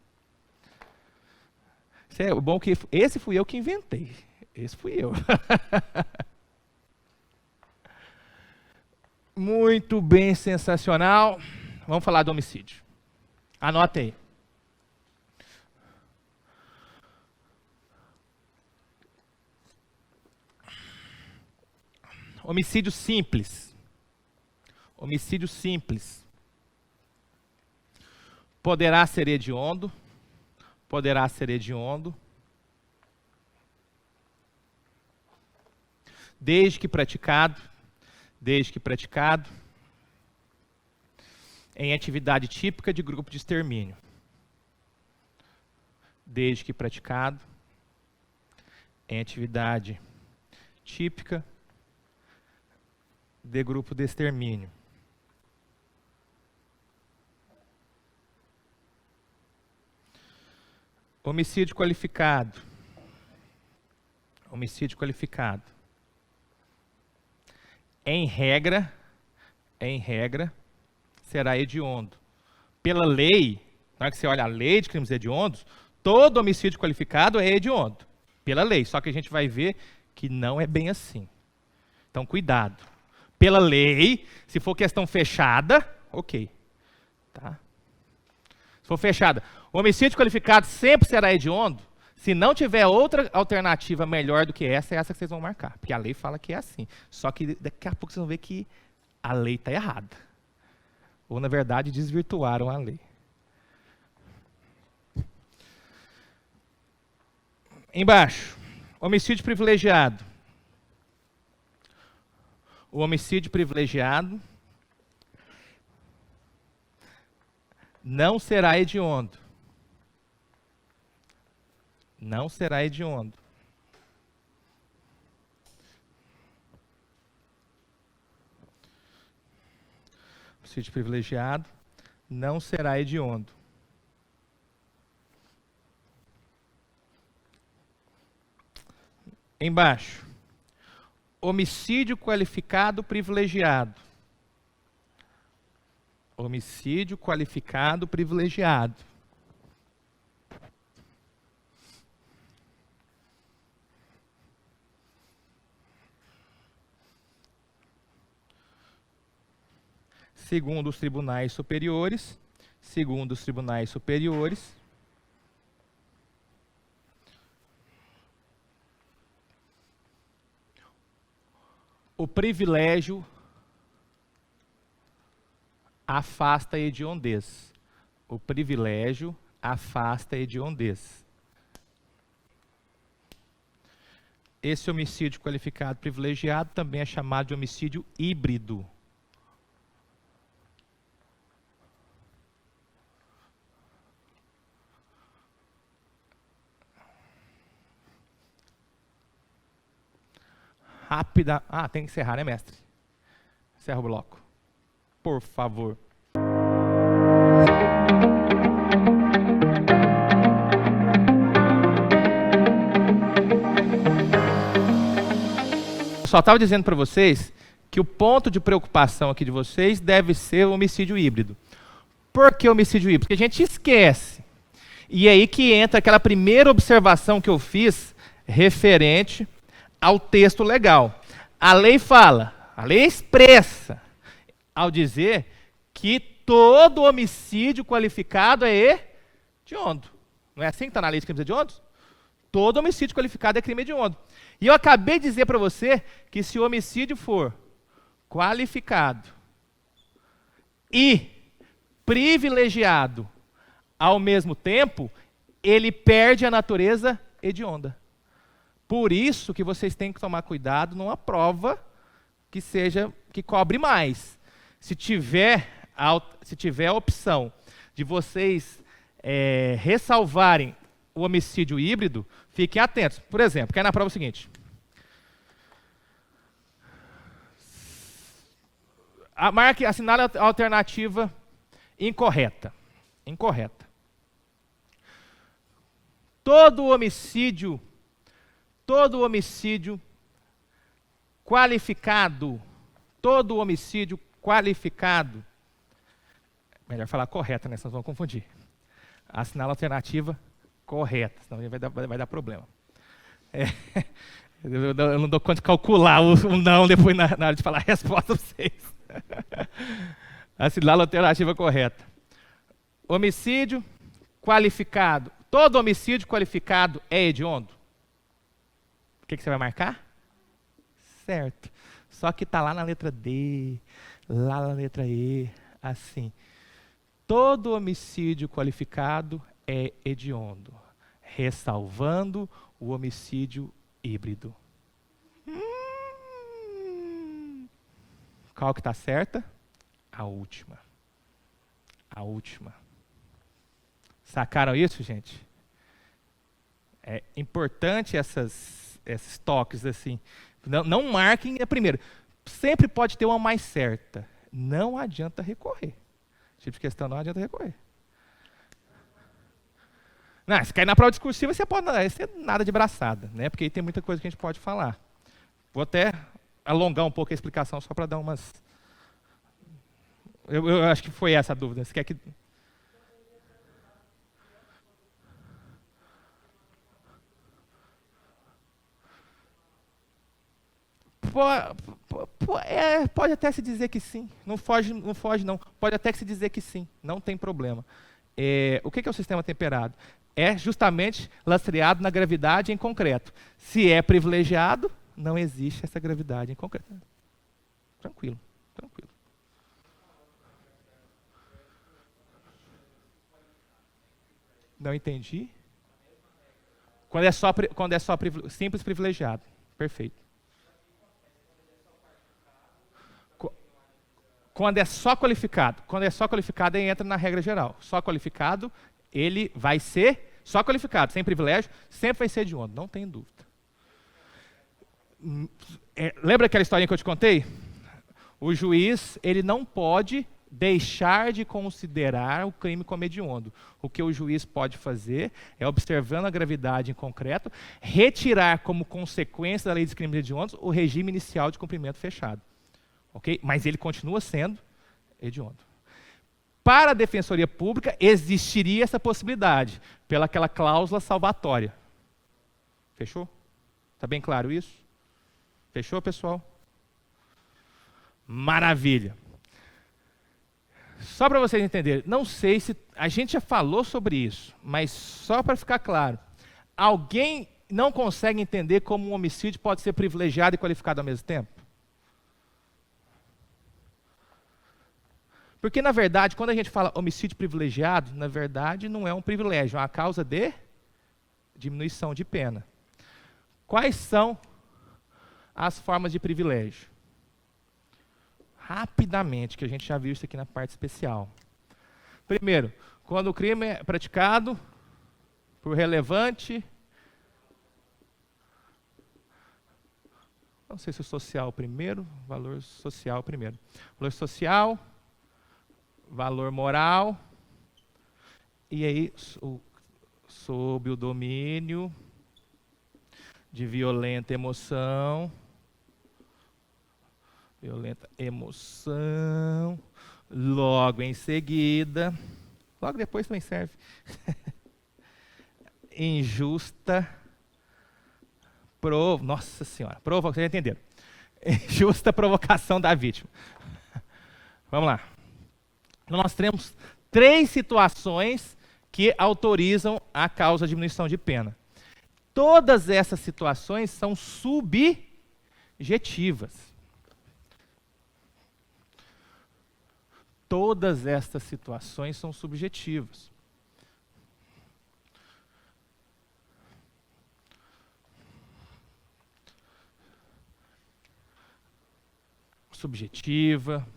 Isso é bom que esse fui eu que inventei. Esse fui eu. Muito bem, sensacional. Vamos falar do homicídio. Anota aí. Homicídio simples. Homicídio simples. Poderá ser hediondo. Poderá ser hediondo. Desde que praticado desde que praticado em atividade típica de grupo de extermínio. Desde que praticado em atividade típica de grupo de extermínio. Homicídio qualificado. Homicídio qualificado. Em regra, será hediondo. Pela lei, na hora que você olha a lei de crimes hediondos, todo homicídio qualificado é hediondo. Pela lei, só que a gente vai ver que não é bem assim. Então, cuidado. Pela lei, se for questão fechada, ok. Tá? Se for fechada, o homicídio qualificado sempre será hediondo. Se não tiver outra alternativa melhor do que essa, é essa que vocês vão marcar. Porque a lei fala que é assim. Só que daqui a pouco vocês vão ver que a lei está errada. Ou, na verdade, desvirtuaram a lei. Embaixo, homicídio privilegiado. O homicídio privilegiado não será hediondo. Não será hediondo. Homicídio privilegiado não será hediondo. Embaixo, homicídio qualificado privilegiado. Homicídio qualificado privilegiado. Segundo os tribunais superiores, o privilégio afasta a hediondez. O privilégio afasta a hediondez. Esse homicídio qualificado privilegiado também é chamado de homicídio híbrido. Rápida. Ah, tem que encerrar, né, mestre? Encerra o bloco. Por favor. Só estava dizendo para vocês que o ponto de preocupação aqui de vocês deve ser o homicídio híbrido. Por que homicídio híbrido? Porque a gente esquece. E é aí que entra aquela primeira observação que eu fiz referente ao texto legal. A lei fala, a lei expressa, ao dizer que todo homicídio qualificado é hediondo. Não é assim que está na lei de crimes hediondos? Todo homicídio qualificado é crime hediondo. E eu acabei de dizer para você que se o homicídio for qualificado e privilegiado ao mesmo tempo, ele perde a natureza hedionda. Por isso que vocês têm que tomar cuidado numa prova que cobre mais. Se tiver a opção de vocês ressalvarem o homicídio híbrido, fiquem atentos. Por exemplo, cai na prova o seguinte. Marque, assinale a alternativa incorreta. Incorreta. Todo homicídio qualificado, melhor falar correta, né? Senão vão confundir. Assinale a alternativa correta, senão vai dar problema. Eu não dou conta de calcular o não depois na hora de falar a resposta para vocês. Assinale a alternativa correta. Homicídio qualificado. Todo homicídio qualificado é hediondo? O que você vai marcar? Certo. Só que está lá na letra D, lá na letra E, assim. Todo homicídio qualificado é hediondo, ressalvando o homicídio híbrido. Qual que está certa? A última. A última. Sacaram isso, gente? É importante esses toques assim. Não marquem a primeira. Sempre pode ter uma mais certa. Não adianta recorrer. Tipo de questão não adianta recorrer. Não, se cair na prova discursiva, você pode ser nada de braçada, né? Porque aí tem muita coisa que a gente pode falar. Vou até alongar um pouco a explicação só para dar umas... Eu acho que foi essa a dúvida. Você quer que... Pode até se dizer que sim. Não foge não. Pode até se dizer que sim. Não tem problema. O que é o sistema temperado? É justamente lastreado na gravidade em concreto. Se é privilegiado, não existe essa gravidade em concreto. Tranquilo, tranquilo. Não entendi. Quando é só simples privilegiado. Perfeito. Quando é só qualificado, ele entra na regra geral. Só qualificado, ele vai ser só qualificado, sem privilégio, sempre vai ser hediondo, não tem dúvida. Lembra aquela historinha que eu te contei? O juiz, ele não pode deixar de considerar o crime como hediondo. O que o juiz pode fazer é, observando a gravidade em concreto, retirar como consequência da lei dos crimes hediondos o regime inicial de cumprimento fechado. Okay? Mas ele continua sendo hediondo. Para a Defensoria Pública, existiria essa possibilidade, pelaquela cláusula salvatória. Fechou? Está bem claro isso? Fechou, pessoal? Maravilha. Só para vocês entenderem, não sei se... A gente já falou sobre isso, mas só para ficar claro. Alguém não consegue entender como um homicídio pode ser privilegiado e qualificado ao mesmo tempo? Porque, na verdade, quando a gente fala homicídio privilegiado, na verdade, não é um privilégio, é uma causa de diminuição de pena. Quais são as formas de privilégio? Rapidamente, que a gente já viu isso aqui na parte especial. Primeiro, quando o crime é praticado por relevante... Não sei se o social primeiro, valor social primeiro. Valor social... valor moral, e aí sob o domínio de violenta emoção, logo em seguida, logo depois também serve, injusta, nossa senhora, vocês já entenderam, injusta provocação da vítima. Vamos lá. Nós temos 3 situações que autorizam a causa de diminuição de pena. Todas essas situações são subjetivas. Todas estas situações são subjetivas. Subjetiva.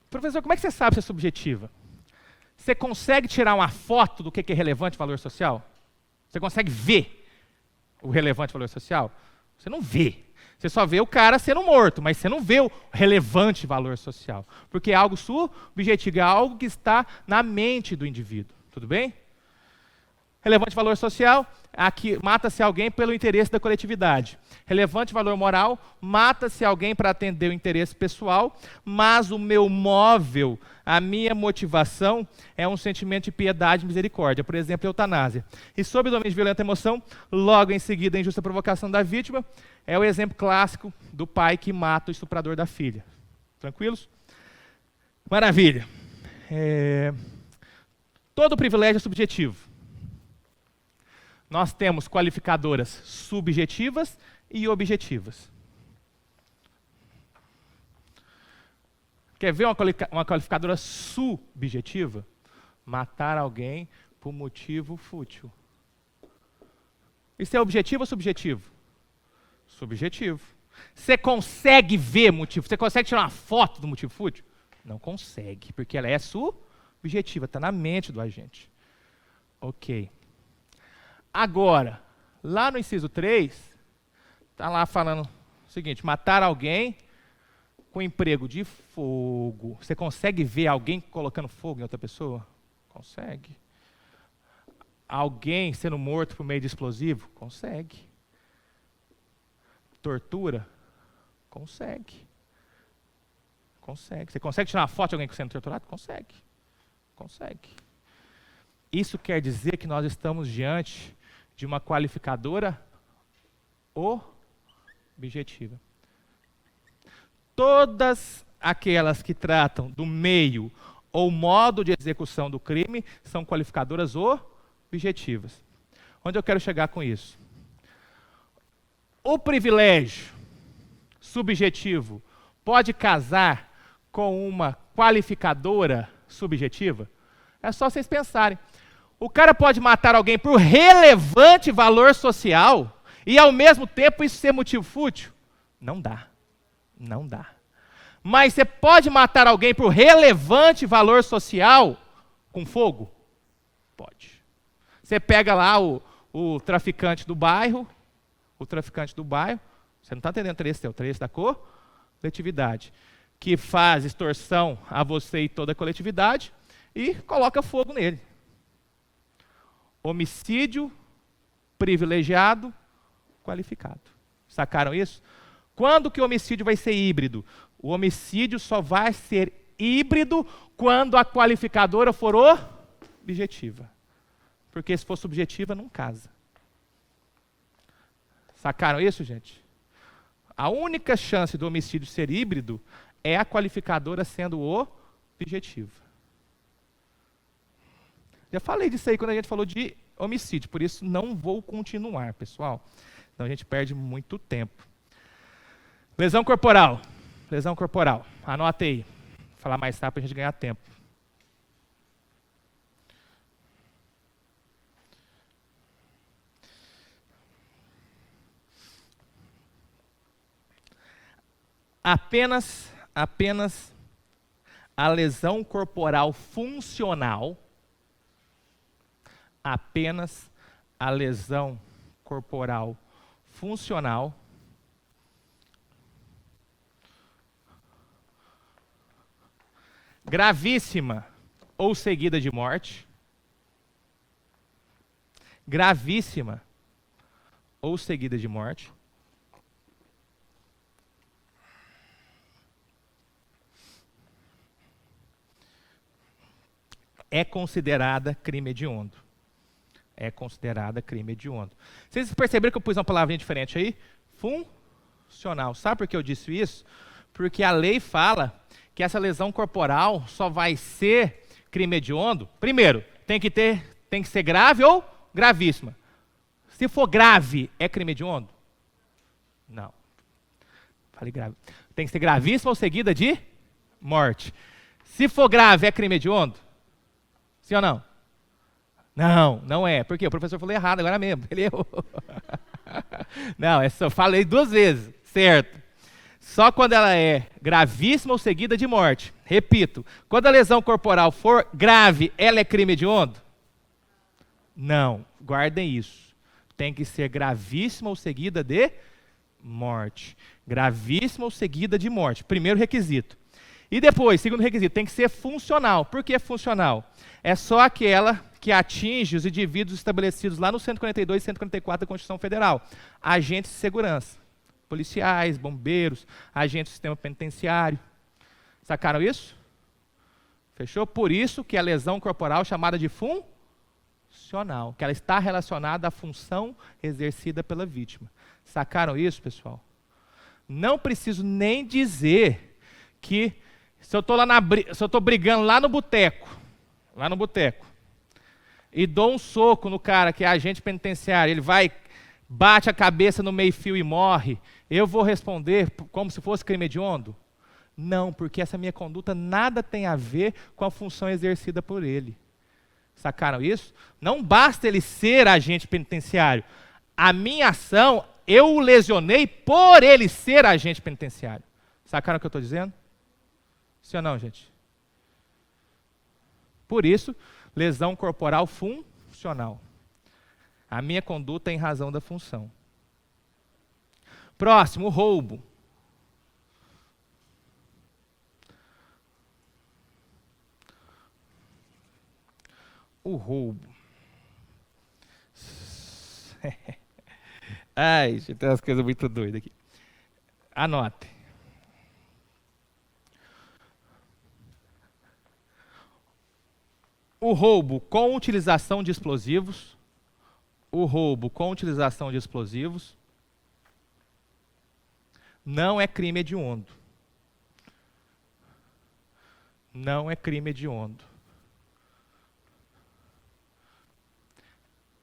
Professor, como é que você sabe se é subjetiva? Você consegue tirar uma foto do que é relevante valor social? Você consegue ver o relevante valor social? Você não vê. Você só vê o cara sendo morto, mas você não vê o relevante valor social. Porque é algo subjetivo, é algo que está na mente do indivíduo. Tudo bem? Relevante valor social, aqui mata-se alguém pelo interesse da coletividade. Relevante valor moral, mata-se alguém para atender o interesse pessoal, mas o meu móvel, a minha motivação é um sentimento de piedade e misericórdia, por exemplo, eutanásia. E sob o domínio de violenta emoção, logo em seguida a injusta provocação da vítima, é o exemplo clássico do pai que mata o estuprador da filha. Tranquilos? Maravilha. Todo privilégio é subjetivo. Nós temos qualificadoras subjetivas e objetivas. Quer ver uma qualificadora subjetiva? Matar alguém por motivo fútil. Isso é objetivo ou subjetivo? Subjetivo. Você consegue ver motivo? Você consegue tirar uma foto do motivo fútil? Não consegue, porque ela é subjetiva, está na mente do agente. Ok. Agora, lá no inciso 3, está lá falando o seguinte: matar alguém com emprego de fogo. Você consegue ver alguém colocando fogo em outra pessoa? Consegue. Alguém sendo morto por meio de explosivo? Consegue. Tortura? Consegue. Consegue. Você consegue tirar uma foto de alguém sendo torturado? Consegue. Consegue. Isso quer dizer que nós estamos diante de uma qualificadora objetiva. Todas aquelas que tratam do meio ou modo de execução do crime são qualificadoras objetivas. Onde eu quero chegar com isso? O privilégio subjetivo pode casar com uma qualificadora subjetiva? É só vocês pensarem. O cara pode matar alguém por relevante valor social e, ao mesmo tempo, isso ser motivo fútil? Não dá. Não dá. Mas você pode matar alguém por relevante valor social com fogo? Pode. Você pega lá o traficante do bairro, você não está entendendo o trecho da coletividade, que faz extorsão a você e toda a coletividade e coloca fogo nele. Homicídio privilegiado, qualificado. Sacaram isso? Quando que o homicídio vai ser híbrido? O homicídio só vai ser híbrido quando a qualificadora for objetiva. Porque se for subjetiva, não casa. Sacaram isso, gente? A única chance do homicídio ser híbrido é a qualificadora sendo objetiva. Já falei disso aí quando a gente falou de homicídio, por isso não vou continuar, pessoal. Então a gente perde muito tempo. Lesão corporal. Lesão corporal. Anota aí. Vou falar mais rápido para a gente ganhar tempo. Apenas a lesão corporal funcional, apenas a lesão corporal funcional gravíssima ou seguida de morte, gravíssima ou seguida de morte, é considerada crime hediondo. É considerada crime hediondo. Vocês perceberam que eu pus uma palavrinha diferente aí? Funcional. Sabe por que eu disse isso? Porque a lei fala que essa lesão corporal só vai ser crime hediondo. Primeiro, tem que ser grave ou gravíssima. Se for grave, é crime hediondo? Não. Falei grave. Tem que ser gravíssima ou seguida de morte. Se for grave, é crime hediondo? Sim ou não? Não, não é. Por quê? O professor falou errado agora mesmo. Ele errou. Não, eu falei 2 vezes, certo. Só quando ela é gravíssima ou seguida de morte. Repito, quando a lesão corporal for grave, ela é crime hediondo? Não, guardem isso. Tem que ser gravíssima ou seguida de morte. Gravíssima ou seguida de morte. Primeiro requisito. E depois, segundo requisito, tem que ser funcional. Por que funcional? É só aquela que atinge os indivíduos estabelecidos lá no 142 e 144 da Constituição Federal. Agentes de segurança. Policiais, bombeiros, agentes do sistema penitenciário. Sacaram isso? Fechou? Por isso que a lesão corporal é chamada de funcional, que ela está relacionada à função exercida pela vítima. Sacaram isso, pessoal? Não preciso nem dizer que se eu estou brigando lá no boteco, e dou um soco no cara que é agente penitenciário, ele vai, bate a cabeça no meio-fio e morre, eu vou responder como se fosse crime hediondo? Não, porque essa minha conduta nada tem a ver com a função exercida por ele. Sacaram isso? Não basta ele ser agente penitenciário. A minha ação, eu o lesionei por ele ser agente penitenciário. Sacaram o que eu estou dizendo? Sim ou não, gente? Por isso, lesão corporal funcional. A minha conduta é em razão da função. Próximo, roubo. O roubo. Ai, gente, tem umas coisas muito doidas aqui. Anote. O roubo com utilização de explosivos. O roubo com utilização de explosivos não é crime hediondo. Não é crime hediondo.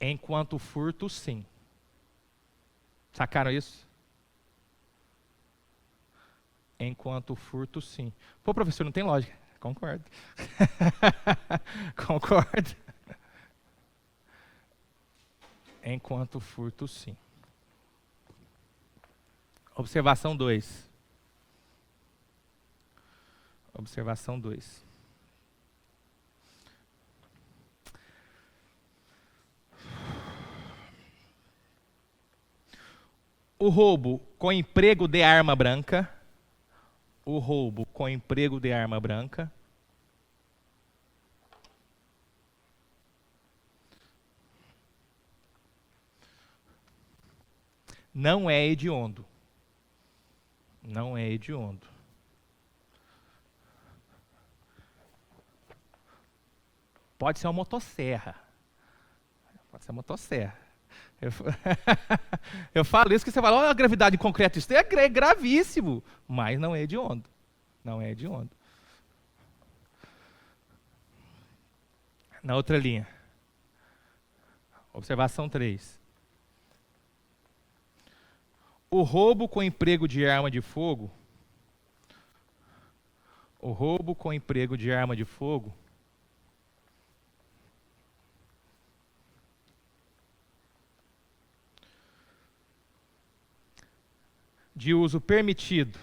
Enquanto furto, sim. Sacaram isso? Enquanto furto, sim. Pô, professor, não tem lógica. Concordo. Concordo. Enquanto furto, sim. Observação 2. Observação 2. O roubo com emprego de arma branca. O roubo com emprego de arma branca não é hediondo. Não é hediondo. Pode ser uma motosserra. Pode ser uma motosserra. Eu falo isso que você fala, olha a gravidade em concreto, isso é gravíssimo, mas não é hediondo. Não é hediondo. Na outra linha. Observação 3. O roubo com emprego de arma de fogo. O roubo com emprego de arma de fogo de uso permitido,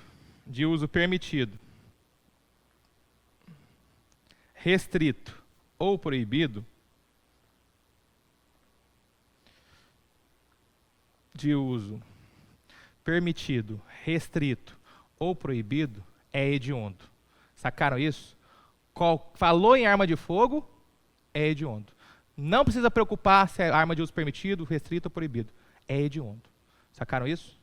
restrito ou proibido, de uso permitido, restrito ou proibido, é hediondo. Sacaram isso? Falou em arma de fogo, é hediondo. Não precisa preocupar se é arma de uso permitido, restrito ou proibido. É hediondo. Sacaram isso?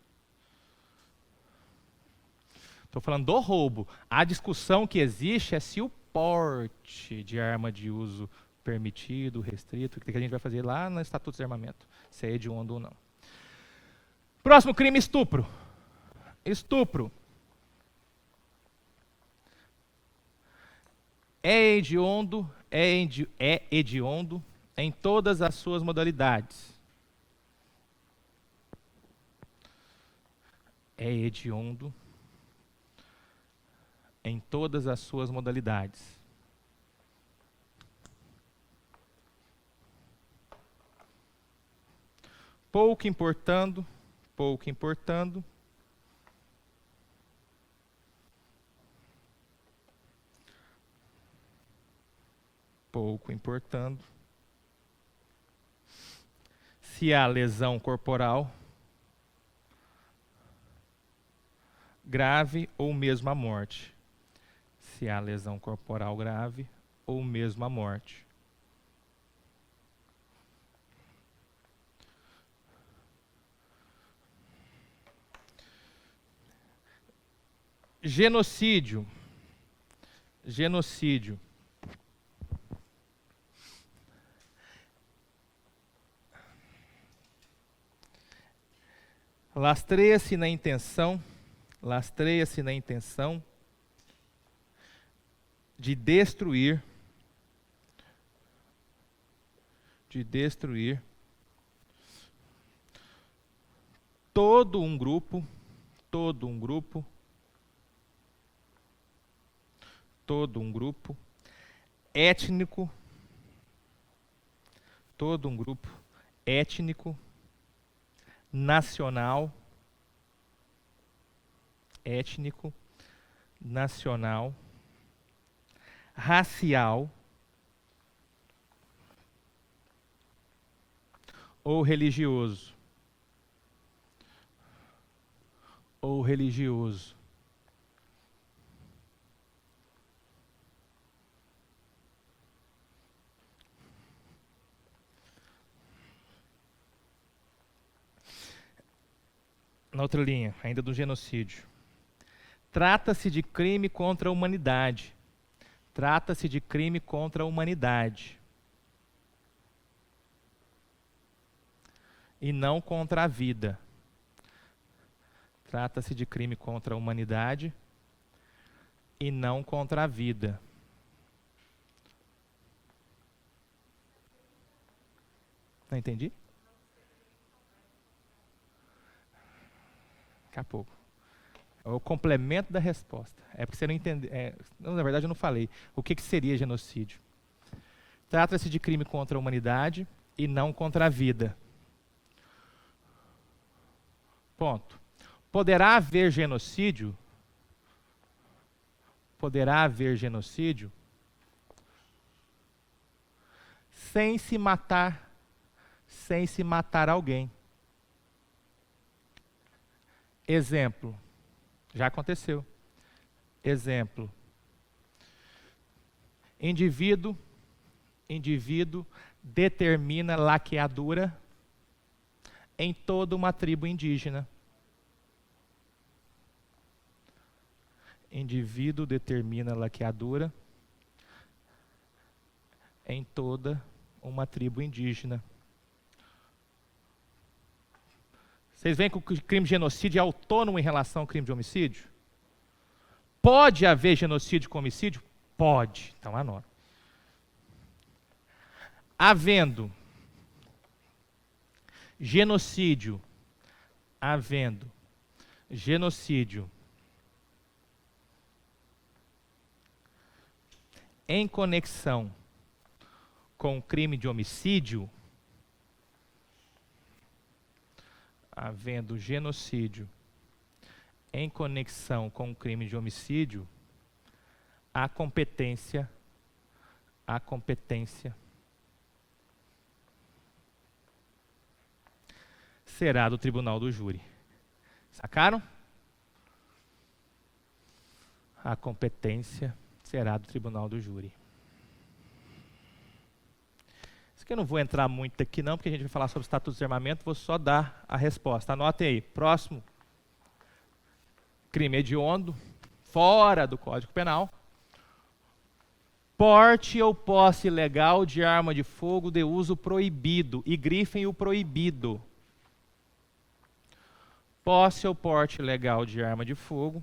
Estou falando do roubo. A discussão que existe é se o porte de arma de uso permitido, restrito, que a gente vai fazer lá no Estatuto de Armamento, se é hediondo ou não. Próximo crime, estupro. Estupro. É hediondo em todas as suas modalidades. É hediondo em todas as suas modalidades. Pouco importando, pouco importando. Pouco importando. Se há lesão corporal grave ou mesmo a morte. Se há lesão corporal grave ou mesmo a morte. Genocídio. Genocídio. Lastreia-se na intenção de destruir todo um grupo étnico, nacional, étnico, nacional, racial ou religioso. Ou religioso. Na outra linha, ainda do genocídio. Trata-se de crime contra a humanidade. Trata-se de crime contra a humanidade. E não contra a vida. Trata-se de crime contra a humanidade e não contra a vida. Não entendi? Daqui a pouco. É o complemento da resposta. É porque você não entendeu. Na verdade, eu não falei. O que seria genocídio? Trata-se de crime contra a humanidade e não contra a vida. Ponto. Poderá haver genocídio? Poderá haver genocídio sem se matar alguém. Exemplo. Já aconteceu. Exemplo. Indivíduo determina laqueadura em toda uma tribo indígena. Indivíduo determina laqueadura em toda uma tribo indígena. Vocês veem que o crime de genocídio é autônomo em relação ao crime de homicídio? Pode haver genocídio com homicídio? Pode. Então anota. Havendo genocídio em conexão com o crime de homicídio, havendo genocídio em conexão com o crime de homicídio, a competência será do tribunal do júri. Sacaram? A competência será do tribunal do júri. Isso que eu não vou entrar muito aqui não, porque a gente vai falar sobre o Estatuto de Desarmamento, vou só dar a resposta. Anotem aí. Próximo. Crime hediondo, fora do Código Penal. Porte ou posse ilegal de arma de fogo de uso proibido. E grifem o proibido. Posse ou porte ilegal de arma de fogo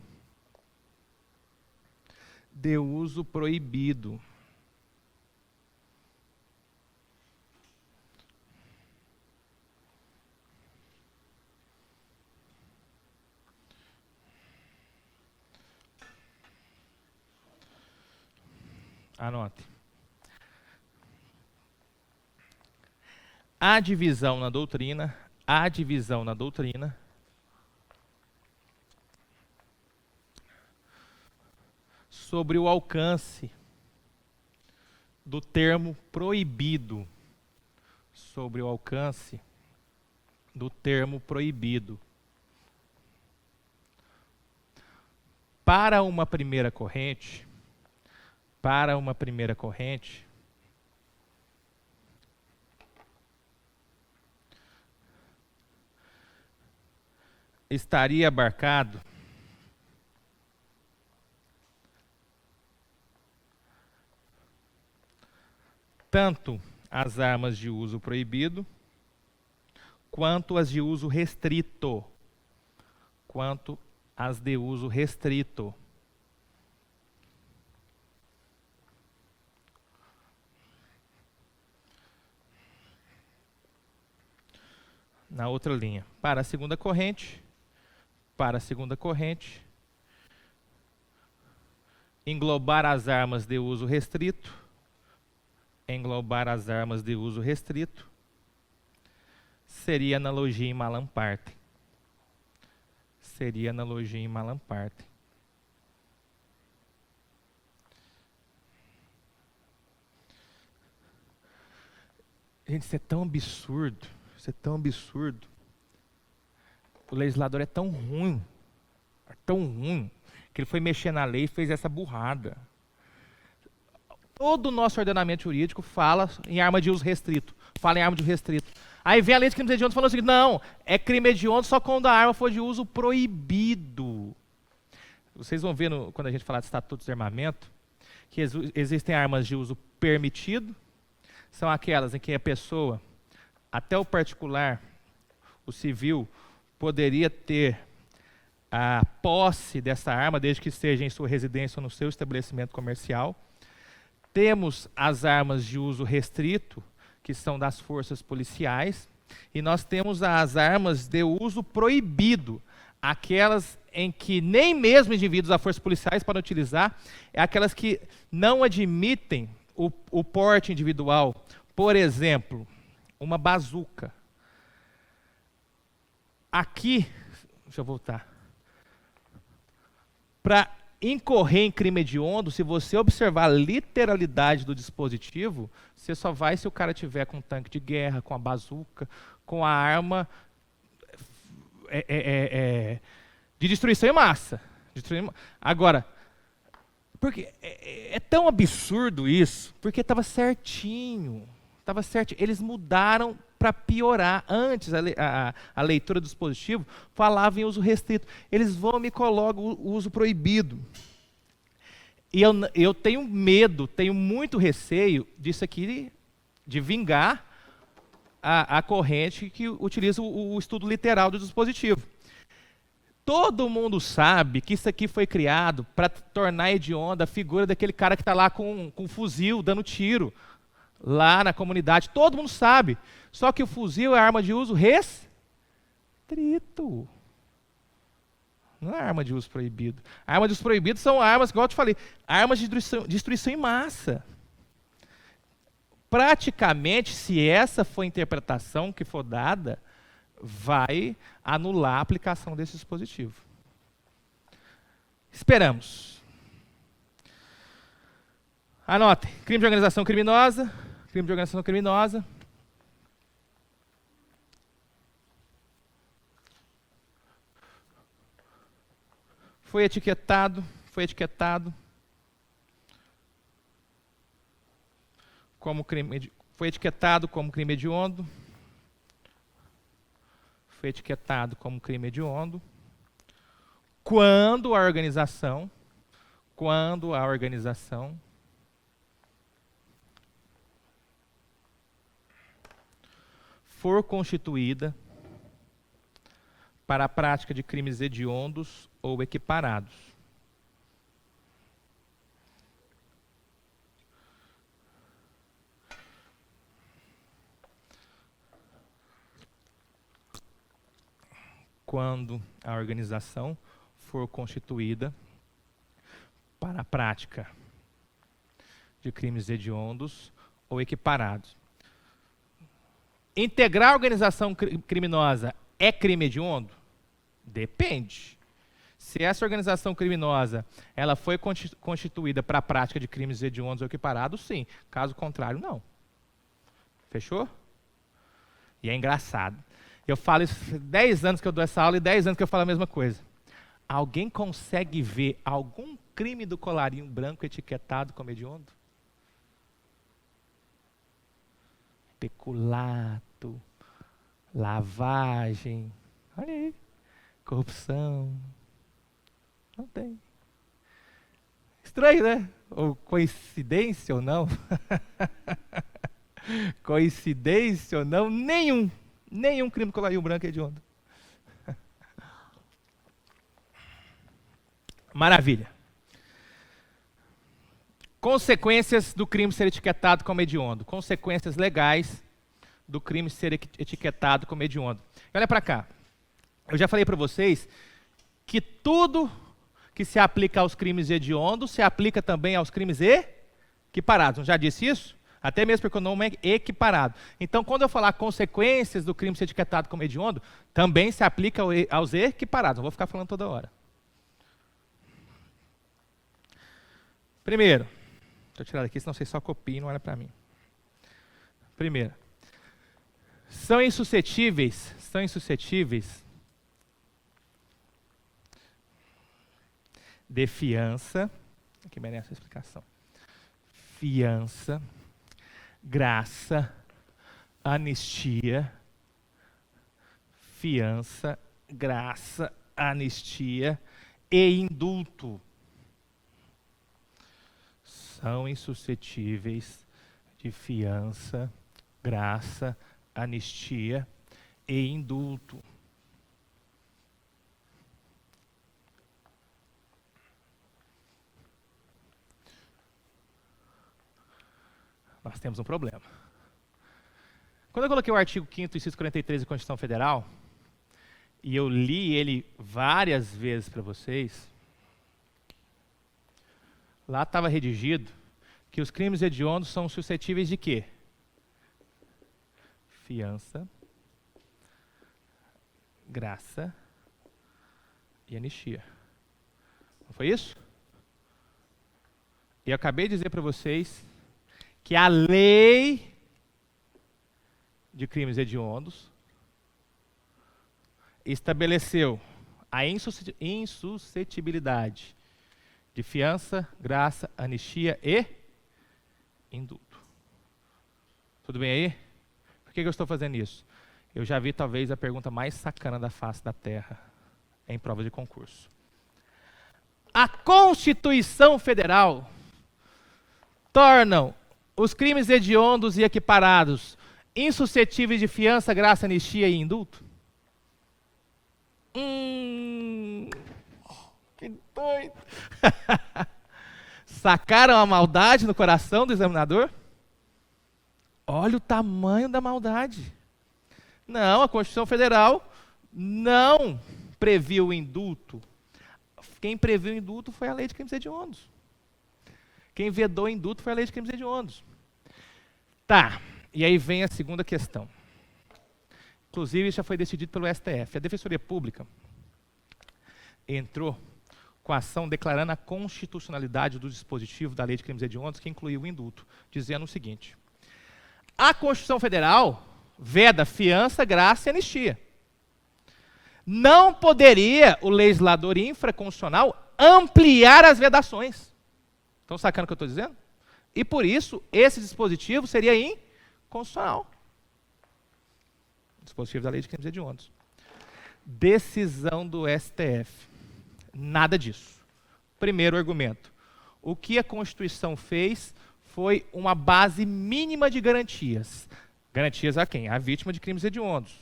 de uso proibido. Anote. Há divisão na doutrina sobre o alcance do termo proibido. Sobre o alcance do termo proibido. Para uma primeira corrente, estaria abarcado tanto as armas de uso proibido, quanto as de uso restrito. Na outra linha, para a segunda corrente, englobar as armas de uso restrito, seria analogia em Malam Partem. Seria analogia em Malam Partem. Gente, isso é tão absurdo. Isso é tão absurdo. O legislador é tão ruim, que ele foi mexer na lei e fez essa burrada. Todo o nosso ordenamento jurídico fala em arma de uso restrito. Fala em arma de uso restrito. Aí vem a lei de crimes hediondos falando o seguinte: não, é crime hediondo só quando a arma for de uso proibido. Vocês vão ver, quando a gente falar de estatutos de armamento, que existem armas de uso permitido, são aquelas em que a pessoa, até o particular, o civil, poderia ter a posse dessa arma, desde que esteja em sua residência ou no seu estabelecimento comercial. Temos as armas de uso restrito, que são das forças policiais, e nós temos as armas de uso proibido, aquelas em que nem mesmo indivíduos da força policiais podem utilizar, é aquelas que não admitem o porte individual. Por exemplo, uma bazuca. Aqui, deixa eu voltar. Para incorrer em crime hediondo, se você observar a literalidade do dispositivo, você só vai se o cara tiver com um tanque de guerra, com a bazuca, com a arma de destruição em massa. Agora, porque é tão absurdo isso, porque estava certinho. Estava certo. Eles mudaram para piorar. Antes, a leitura do dispositivo falava em uso restrito. Eles vão e me colocam o uso proibido. E eu tenho medo, tenho muito receio disso aqui, de vingar a corrente que utiliza o estudo literal do dispositivo. Todo mundo sabe que isso aqui foi criado para tornar hedionda a figura daquele cara que está lá com um fuzil, dando tiro, lá na comunidade. Todo mundo sabe. Só que o fuzil é arma de uso restrito. Não é arma de uso proibido. A arma de uso proibido são armas, igual eu te falei, armas de destruição em massa. Praticamente, se essa for a interpretação que for dada, vai anular a aplicação desse dispositivo. Esperamos. Anotem. Crime de organização criminosa. Crime de organização criminosa. Foi etiquetado como crime, foi etiquetado como crime hediondo. Foi etiquetado como crime hediondo quando a organização for constituída para a prática de crimes hediondos ou equiparados. Quando a organização for constituída para a prática de crimes hediondos ou equiparados. Integrar a organização criminosa é crime hediondo? Depende. Se essa organização criminosa ela foi constituída para a prática de crimes hediondos ou equiparados, sim. Caso contrário, não. Fechou? E é engraçado. Eu falo isso 10 anos que eu dou essa aula e 10 anos que eu falo a mesma coisa. Alguém consegue ver algum crime do colarinho branco etiquetado como hediondo? Peculato, lavagem, olha aí, corrupção. Não tem. Estranho, né? Ou coincidência ou não? Coincidência ou não? Nenhum crime do colarinho branco é hediondo. Maravilha. Consequências do crime ser etiquetado como hediondo. Consequências legais do crime ser etiquetado como hediondo. Olha para cá. Eu já falei para vocês que tudo que se aplica aos crimes hediondos se aplica também aos crimes equiparados. Não já disse isso? Até mesmo porque o nome é equiparado. Então, quando eu falar consequências do crime ser etiquetado como hediondo, também se aplica aos equiparados. Não vou ficar falando toda hora. Primeiro, deixa eu tirar daqui, senão vocês só copiem e não olha para mim. Primeiro, são insuscetíveis de fiança, aqui merece a explicação, fiança, graça, anistia, fiança, graça, anistia e indulto. São insuscetíveis de fiança, graça, anistia e indulto. Nós temos um problema. Quando eu coloquei o artigo 5º, inciso 43 da Constituição Federal, e eu li ele várias vezes para vocês, lá estava redigido que os crimes hediondos são suscetíveis de quê? Fiança, graça e anistia. Não foi isso? E eu acabei de dizer para vocês que a lei de crimes hediondos estabeleceu a insuscetibilidade de fiança, graça, anistia e indulto. Tudo bem aí? Por que eu estou fazendo isso? Eu já vi talvez a pergunta mais sacana da face da Terra em prova de concurso. A Constituição Federal tornam os crimes hediondos e equiparados insuscetíveis de fiança, graça, anistia e indulto? Que doido! Sacaram a maldade no coração do examinador? Olha o tamanho da maldade. Não, a Constituição Federal não previu o indulto. Quem previu o indulto foi a Lei de Crimes Hediondos. Quem vedou o indulto foi a Lei de Crimes Hediondos. Tá, e aí vem a segunda questão. Inclusive, isso já foi decidido pelo STF. A Defensoria Pública entrou com a ação declarando a constitucionalidade do dispositivo da Lei de Crimes Hediondos, que incluiu o indulto, dizendo o seguinte: a Constituição Federal veda fiança, graça e anistia. Não poderia o legislador infraconstitucional ampliar as vedações. Estão sacando o que eu estou dizendo? E por isso, esse dispositivo seria inconstitucional. Dispositivo da Lei de Crimes Hediondos. Decisão do STF. Nada disso. Primeiro argumento. O que a Constituição fez foi uma base mínima de garantias. Garantias a quem? A vítima de crimes hediondos.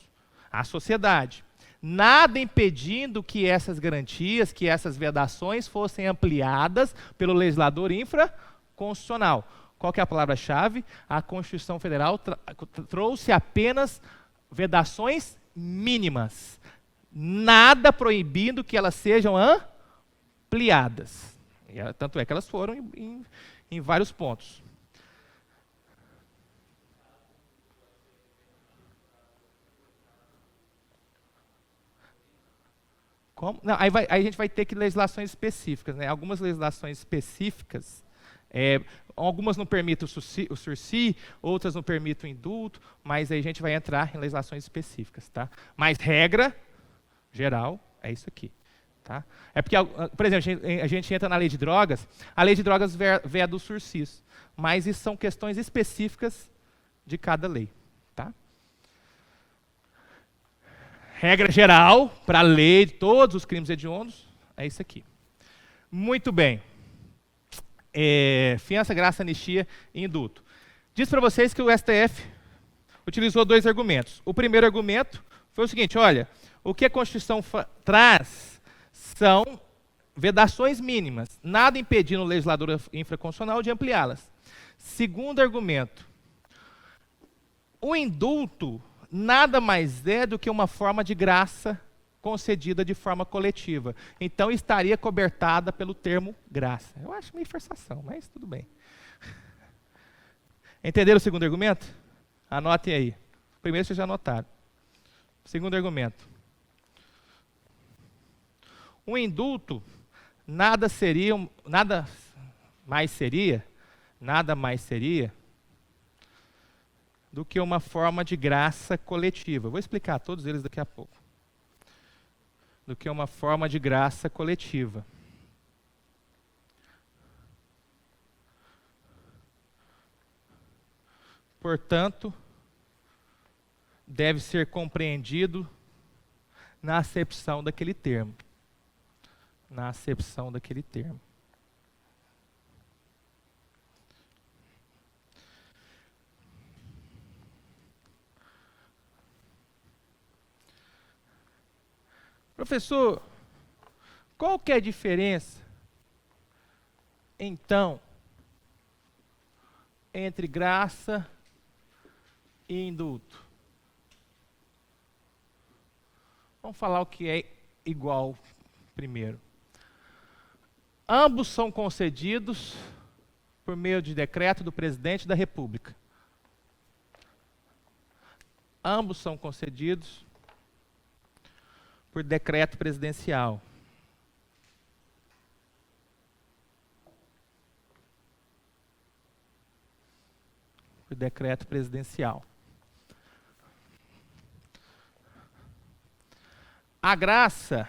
À sociedade. Nada impedindo que essas garantias, que essas vedações fossem ampliadas pelo legislador infraconstitucional. Qual que é a palavra-chave? A Constituição Federal trouxe apenas vedações mínimas. Nada proibindo que elas sejam ampliadas. Tanto é que elas foram em vários pontos. Como? Não, aí a gente vai ter que legislações específicas, né? Algumas legislações específicas, algumas não permitem o sursi, outras não permitem o indulto, mas aí a gente vai entrar em legislações específicas, tá? Mas regra geral é isso aqui, tá? É porque, por exemplo, a gente entra na lei de drogas, a lei de drogas veda os sursis, mas isso são questões específicas de cada lei, tá? Regra geral, para a lei de todos os crimes hediondos, é isso aqui. Muito bem. Fiança, graça, anistia e indulto. Diz para vocês que o STF utilizou dois argumentos. O primeiro argumento foi o seguinte: olha, o que a Constituição traz são vedações mínimas, nada impedindo o legislador infraconstitucional de ampliá-las. Segundo argumento, o indulto nada mais é do que uma forma de graça concedida de forma coletiva. Então, estaria cobertada pelo termo graça. Eu acho meio forçação, mas tudo bem. Entenderam o segundo argumento? Anotem aí. Primeiro vocês já anotaram. Segundo argumento. Um indulto nada mais seria do que uma forma de graça coletiva. Vou explicar todos eles daqui a pouco. Do que uma forma de graça coletiva. Portanto, deve ser compreendido na acepção daquele termo. Na acepção daquele termo. Professor, qual que é a diferença, então, entre graça e indulto? Vamos falar o que é igual primeiro. Ambos são concedidos por meio de decreto do presidente da República. Ambos são concedidos por decreto presidencial. Por decreto presidencial. A graça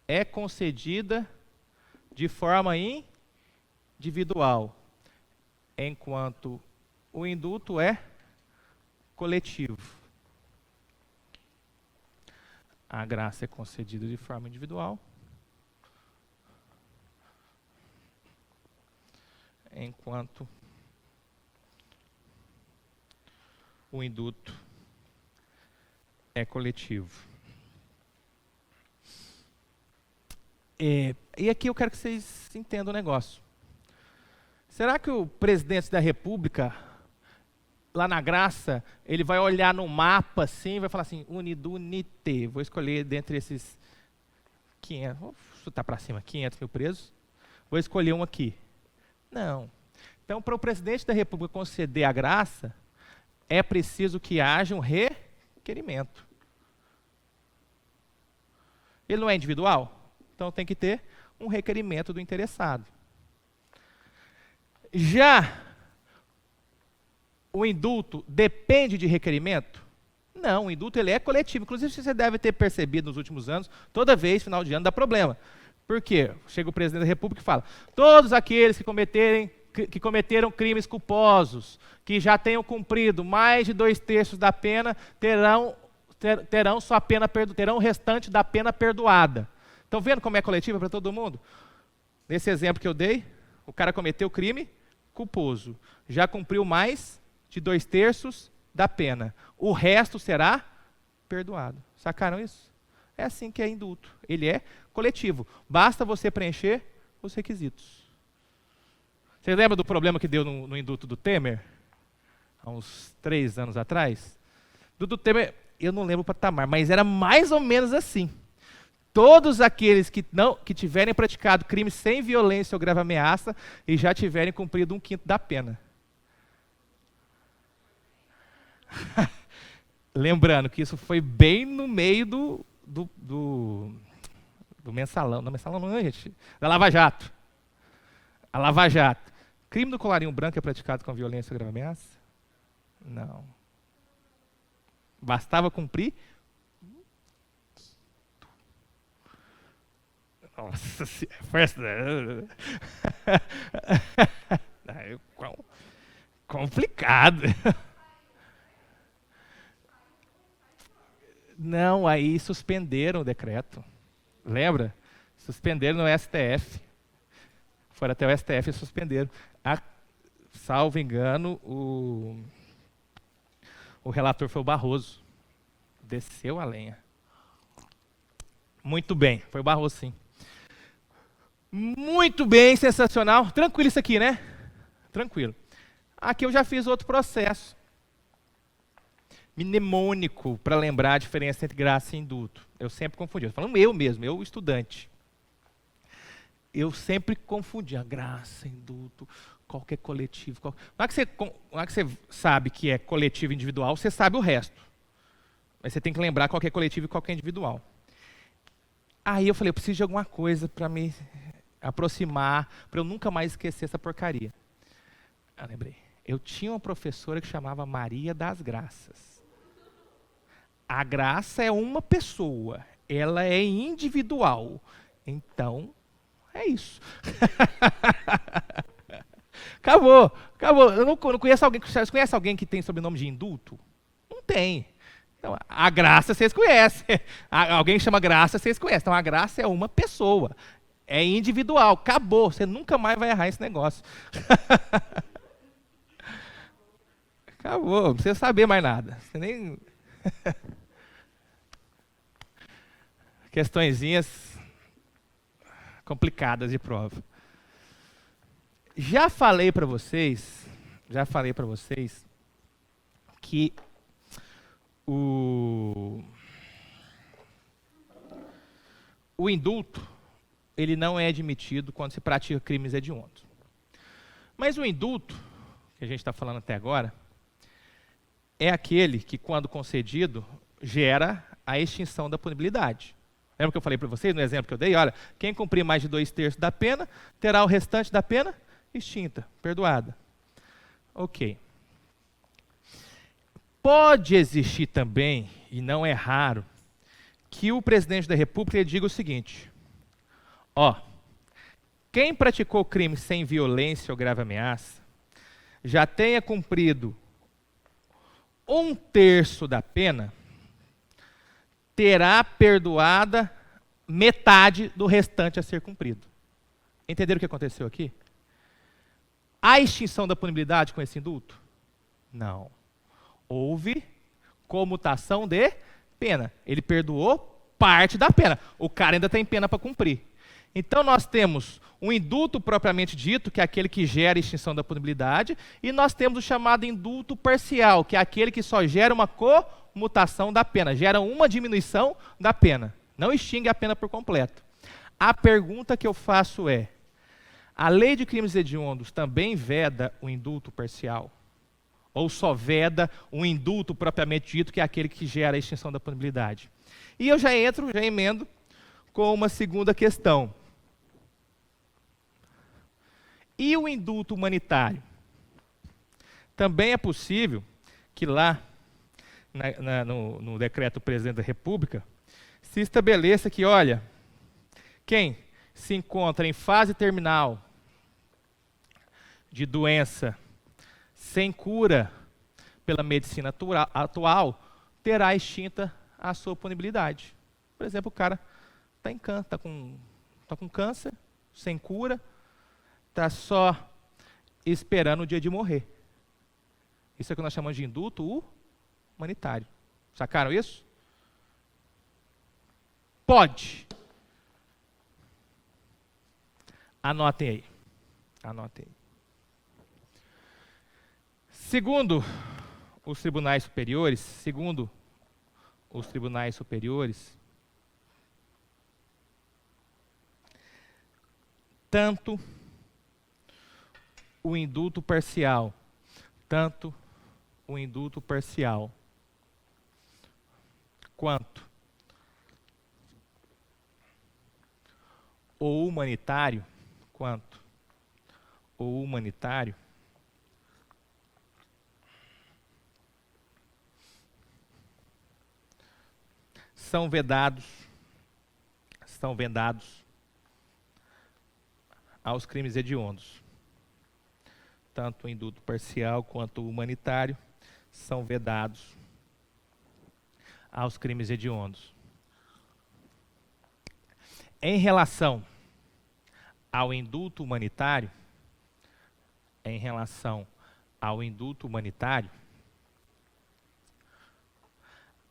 é concedida de forma individual, enquanto o indulto é coletivo. A graça é concedida de forma individual, enquanto o indulto é coletivo. E aqui eu quero que vocês entendam o negócio. Será que o presidente da República, lá na graça, ele vai olhar no mapa assim e vai falar assim, unidunité, vou escolher dentre esses 500, vou chutar para cima, 500 mil presos, vou escolher um aqui. Não. Então, para o presidente da República conceder a graça, é preciso que haja um requerimento. Ele não é individual? Então tem que ter um requerimento do interessado. Já o indulto depende de requerimento? Não, o indulto ele é coletivo. Inclusive, você deve ter percebido nos últimos anos, toda vez, final de ano, dá problema. Por quê? Chega o presidente da República e fala, todos aqueles que cometeram crimes culposos, que já tenham cumprido mais de 2/3 da pena, terão o restante da pena perdoada. Estão vendo como é coletiva para todo mundo? Nesse exemplo que eu dei, o cara cometeu crime culposo. Já cumpriu mais de 2/3 da pena. O resto será perdoado. Sacaram isso? É assim que é indulto. Ele é coletivo. Basta você preencher os requisitos. Você lembra do problema que deu no indulto do Temer? Há uns 3 anos atrás? Do Temer, eu não lembro o patamar, mas era mais ou menos assim. Todos aqueles que tiverem praticado crimes sem violência ou grave ameaça e já tiverem cumprido 1/5 da pena. Lembrando que isso foi bem no meio do mensalão. Não, mensalão não, gente. Da Lava Jato. A Lava Jato. Crime do colarinho branco é praticado com violência ou grave ameaça? Não. Bastava cumprir. Nossa, festa. Complicado. Não, aí suspenderam o decreto. Lembra? Suspenderam no STF. Foram até o STF e suspenderam. Salvo engano, o relator foi o Barroso. Desceu a lenha. Muito bem, foi o Barroso, sim. Muito bem, sensacional. Tranquilo isso aqui, né? Tranquilo. Aqui eu já fiz outro processo. Mnemônico, para lembrar a diferença entre graça e indulto. Eu sempre confundi. Estou falando eu mesmo, eu estudante. Eu sempre confundia graça, indulto. qual que é coletivo. Na hora que você sabe que é coletivo e individual, você sabe o resto. Mas você tem que lembrar qual que é coletivo e qual que é individual. Aí eu falei, eu preciso de alguma coisa para me aproximar, para eu nunca mais esquecer essa porcaria. Eu lembrei. Eu tinha uma professora que chamava Maria das Graças. A graça é uma pessoa, ela é individual. Então, é isso. Acabou. Eu não conheço alguém. Você conhece alguém que tem sobrenome de indulto? Não tem. Então, a graça vocês conhecem. Alguém que chama graça vocês conhecem. Então, a graça é uma pessoa. É individual. Acabou. Você nunca mais vai errar esse negócio. Acabou. Não precisa saber mais nada. Você nem... Questõezinhas complicadas de prova. Já falei para vocês que o indulto ele não é admitido quando se pratica crimes hediondos. Mas o indulto, que a gente está falando até agora, é aquele que, quando concedido, gera a extinção da punibilidade. Lembra que eu falei para vocês, no exemplo que eu dei? Olha, quem cumprir mais de 2/3 da pena, terá o restante da pena extinta, perdoada. Ok. Pode existir também, e não é raro, que o presidente da República diga o seguinte: ó, quem praticou crime sem violência ou grave ameaça, já tenha cumprido 1/3 da pena, terá perdoada metade do restante a ser cumprido. Entenderam o que aconteceu aqui? Há extinção da punibilidade com esse indulto? Não. Houve comutação de pena. Ele perdoou parte da pena. O cara ainda tem pena para cumprir. Então nós temos um indulto propriamente dito, que é aquele que gera a extinção da punibilidade, e nós temos o chamado indulto parcial, que é aquele que só gera uma comutação da pena, gera uma diminuição da pena, não extingue a pena por completo. A pergunta que eu faço é: a lei de crimes hediondos também veda o indulto parcial? Ou só veda o indulto propriamente dito, que é aquele que gera a extinção da punibilidade? E eu já emendo com uma segunda questão. E o indulto humanitário? Também é possível que lá, no decreto do presidente da República, se estabeleça que, olha, quem se encontra em fase terminal de doença sem cura pela medicina atual, terá extinta a sua punibilidade. Por exemplo, o cara está com câncer, sem cura, está só esperando o dia de morrer. Isso é o que nós chamamos de indulto humanitário. Sacaram isso? Pode. Anotem aí. Anotem aí. Segundo os tribunais superiores, tanto o indulto parcial, quanto o humanitário, são vedados aos crimes hediondos. Tanto o indulto parcial quanto o humanitário são vedados aos crimes hediondos. Em relação ao indulto humanitário,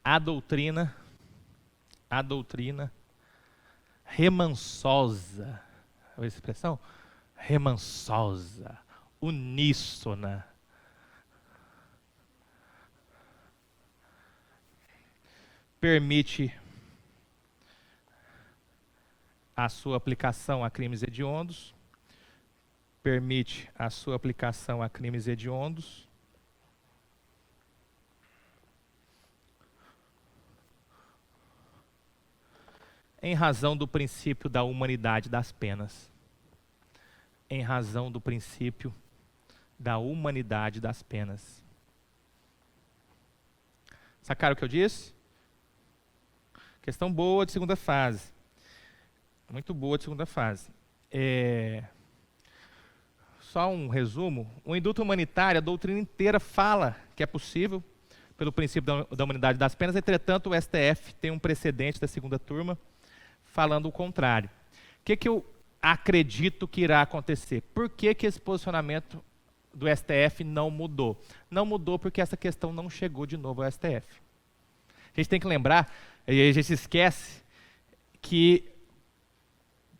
a doutrina remansosa, a expressão? Remansosa, uníssona, permite a sua aplicação a crimes hediondos permite a sua aplicação a crimes hediondos. Em razão do princípio da humanidade das penas. Em razão do princípio da humanidade das penas. Sacaram o que eu disse? Questão boa de segunda fase. Muito boa de segunda fase. Só um resumo. O indulto humanitário, a doutrina inteira fala que é possível, pelo princípio da humanidade das penas, entretanto, o STF tem um precedente da segunda turma falando o contrário. O que eu acredito que irá acontecer? Por que esse posicionamento do STF não mudou? Não mudou porque essa questão não chegou de novo ao STF. A gente tem que lembrar, e a gente esquece, que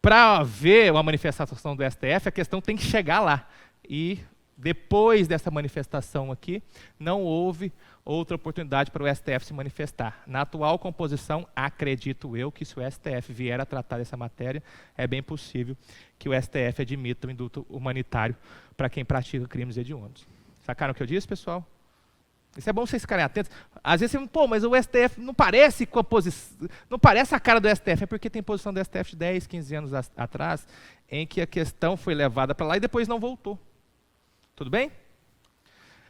para haver uma manifestação do STF, a questão tem que chegar lá. E depois dessa manifestação aqui, não houve outra oportunidade para o STF se manifestar. Na atual composição, acredito eu que se o STF vier a tratar dessa matéria, é bem possível que o STF admita o indulto humanitário para quem pratica crimes hediondos. Sacaram o que eu disse, pessoal? Isso é bom vocês ficarem atentos. Às vezes você mas o STF não parece com a posição, não parece a cara do STF, é porque tem posição do STF de 10, 15 anos atrás, em que a questão foi levada para lá e depois não voltou. Tudo bem?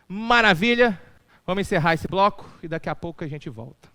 Maravilha. Vamos encerrar esse bloco e daqui a pouco a gente volta.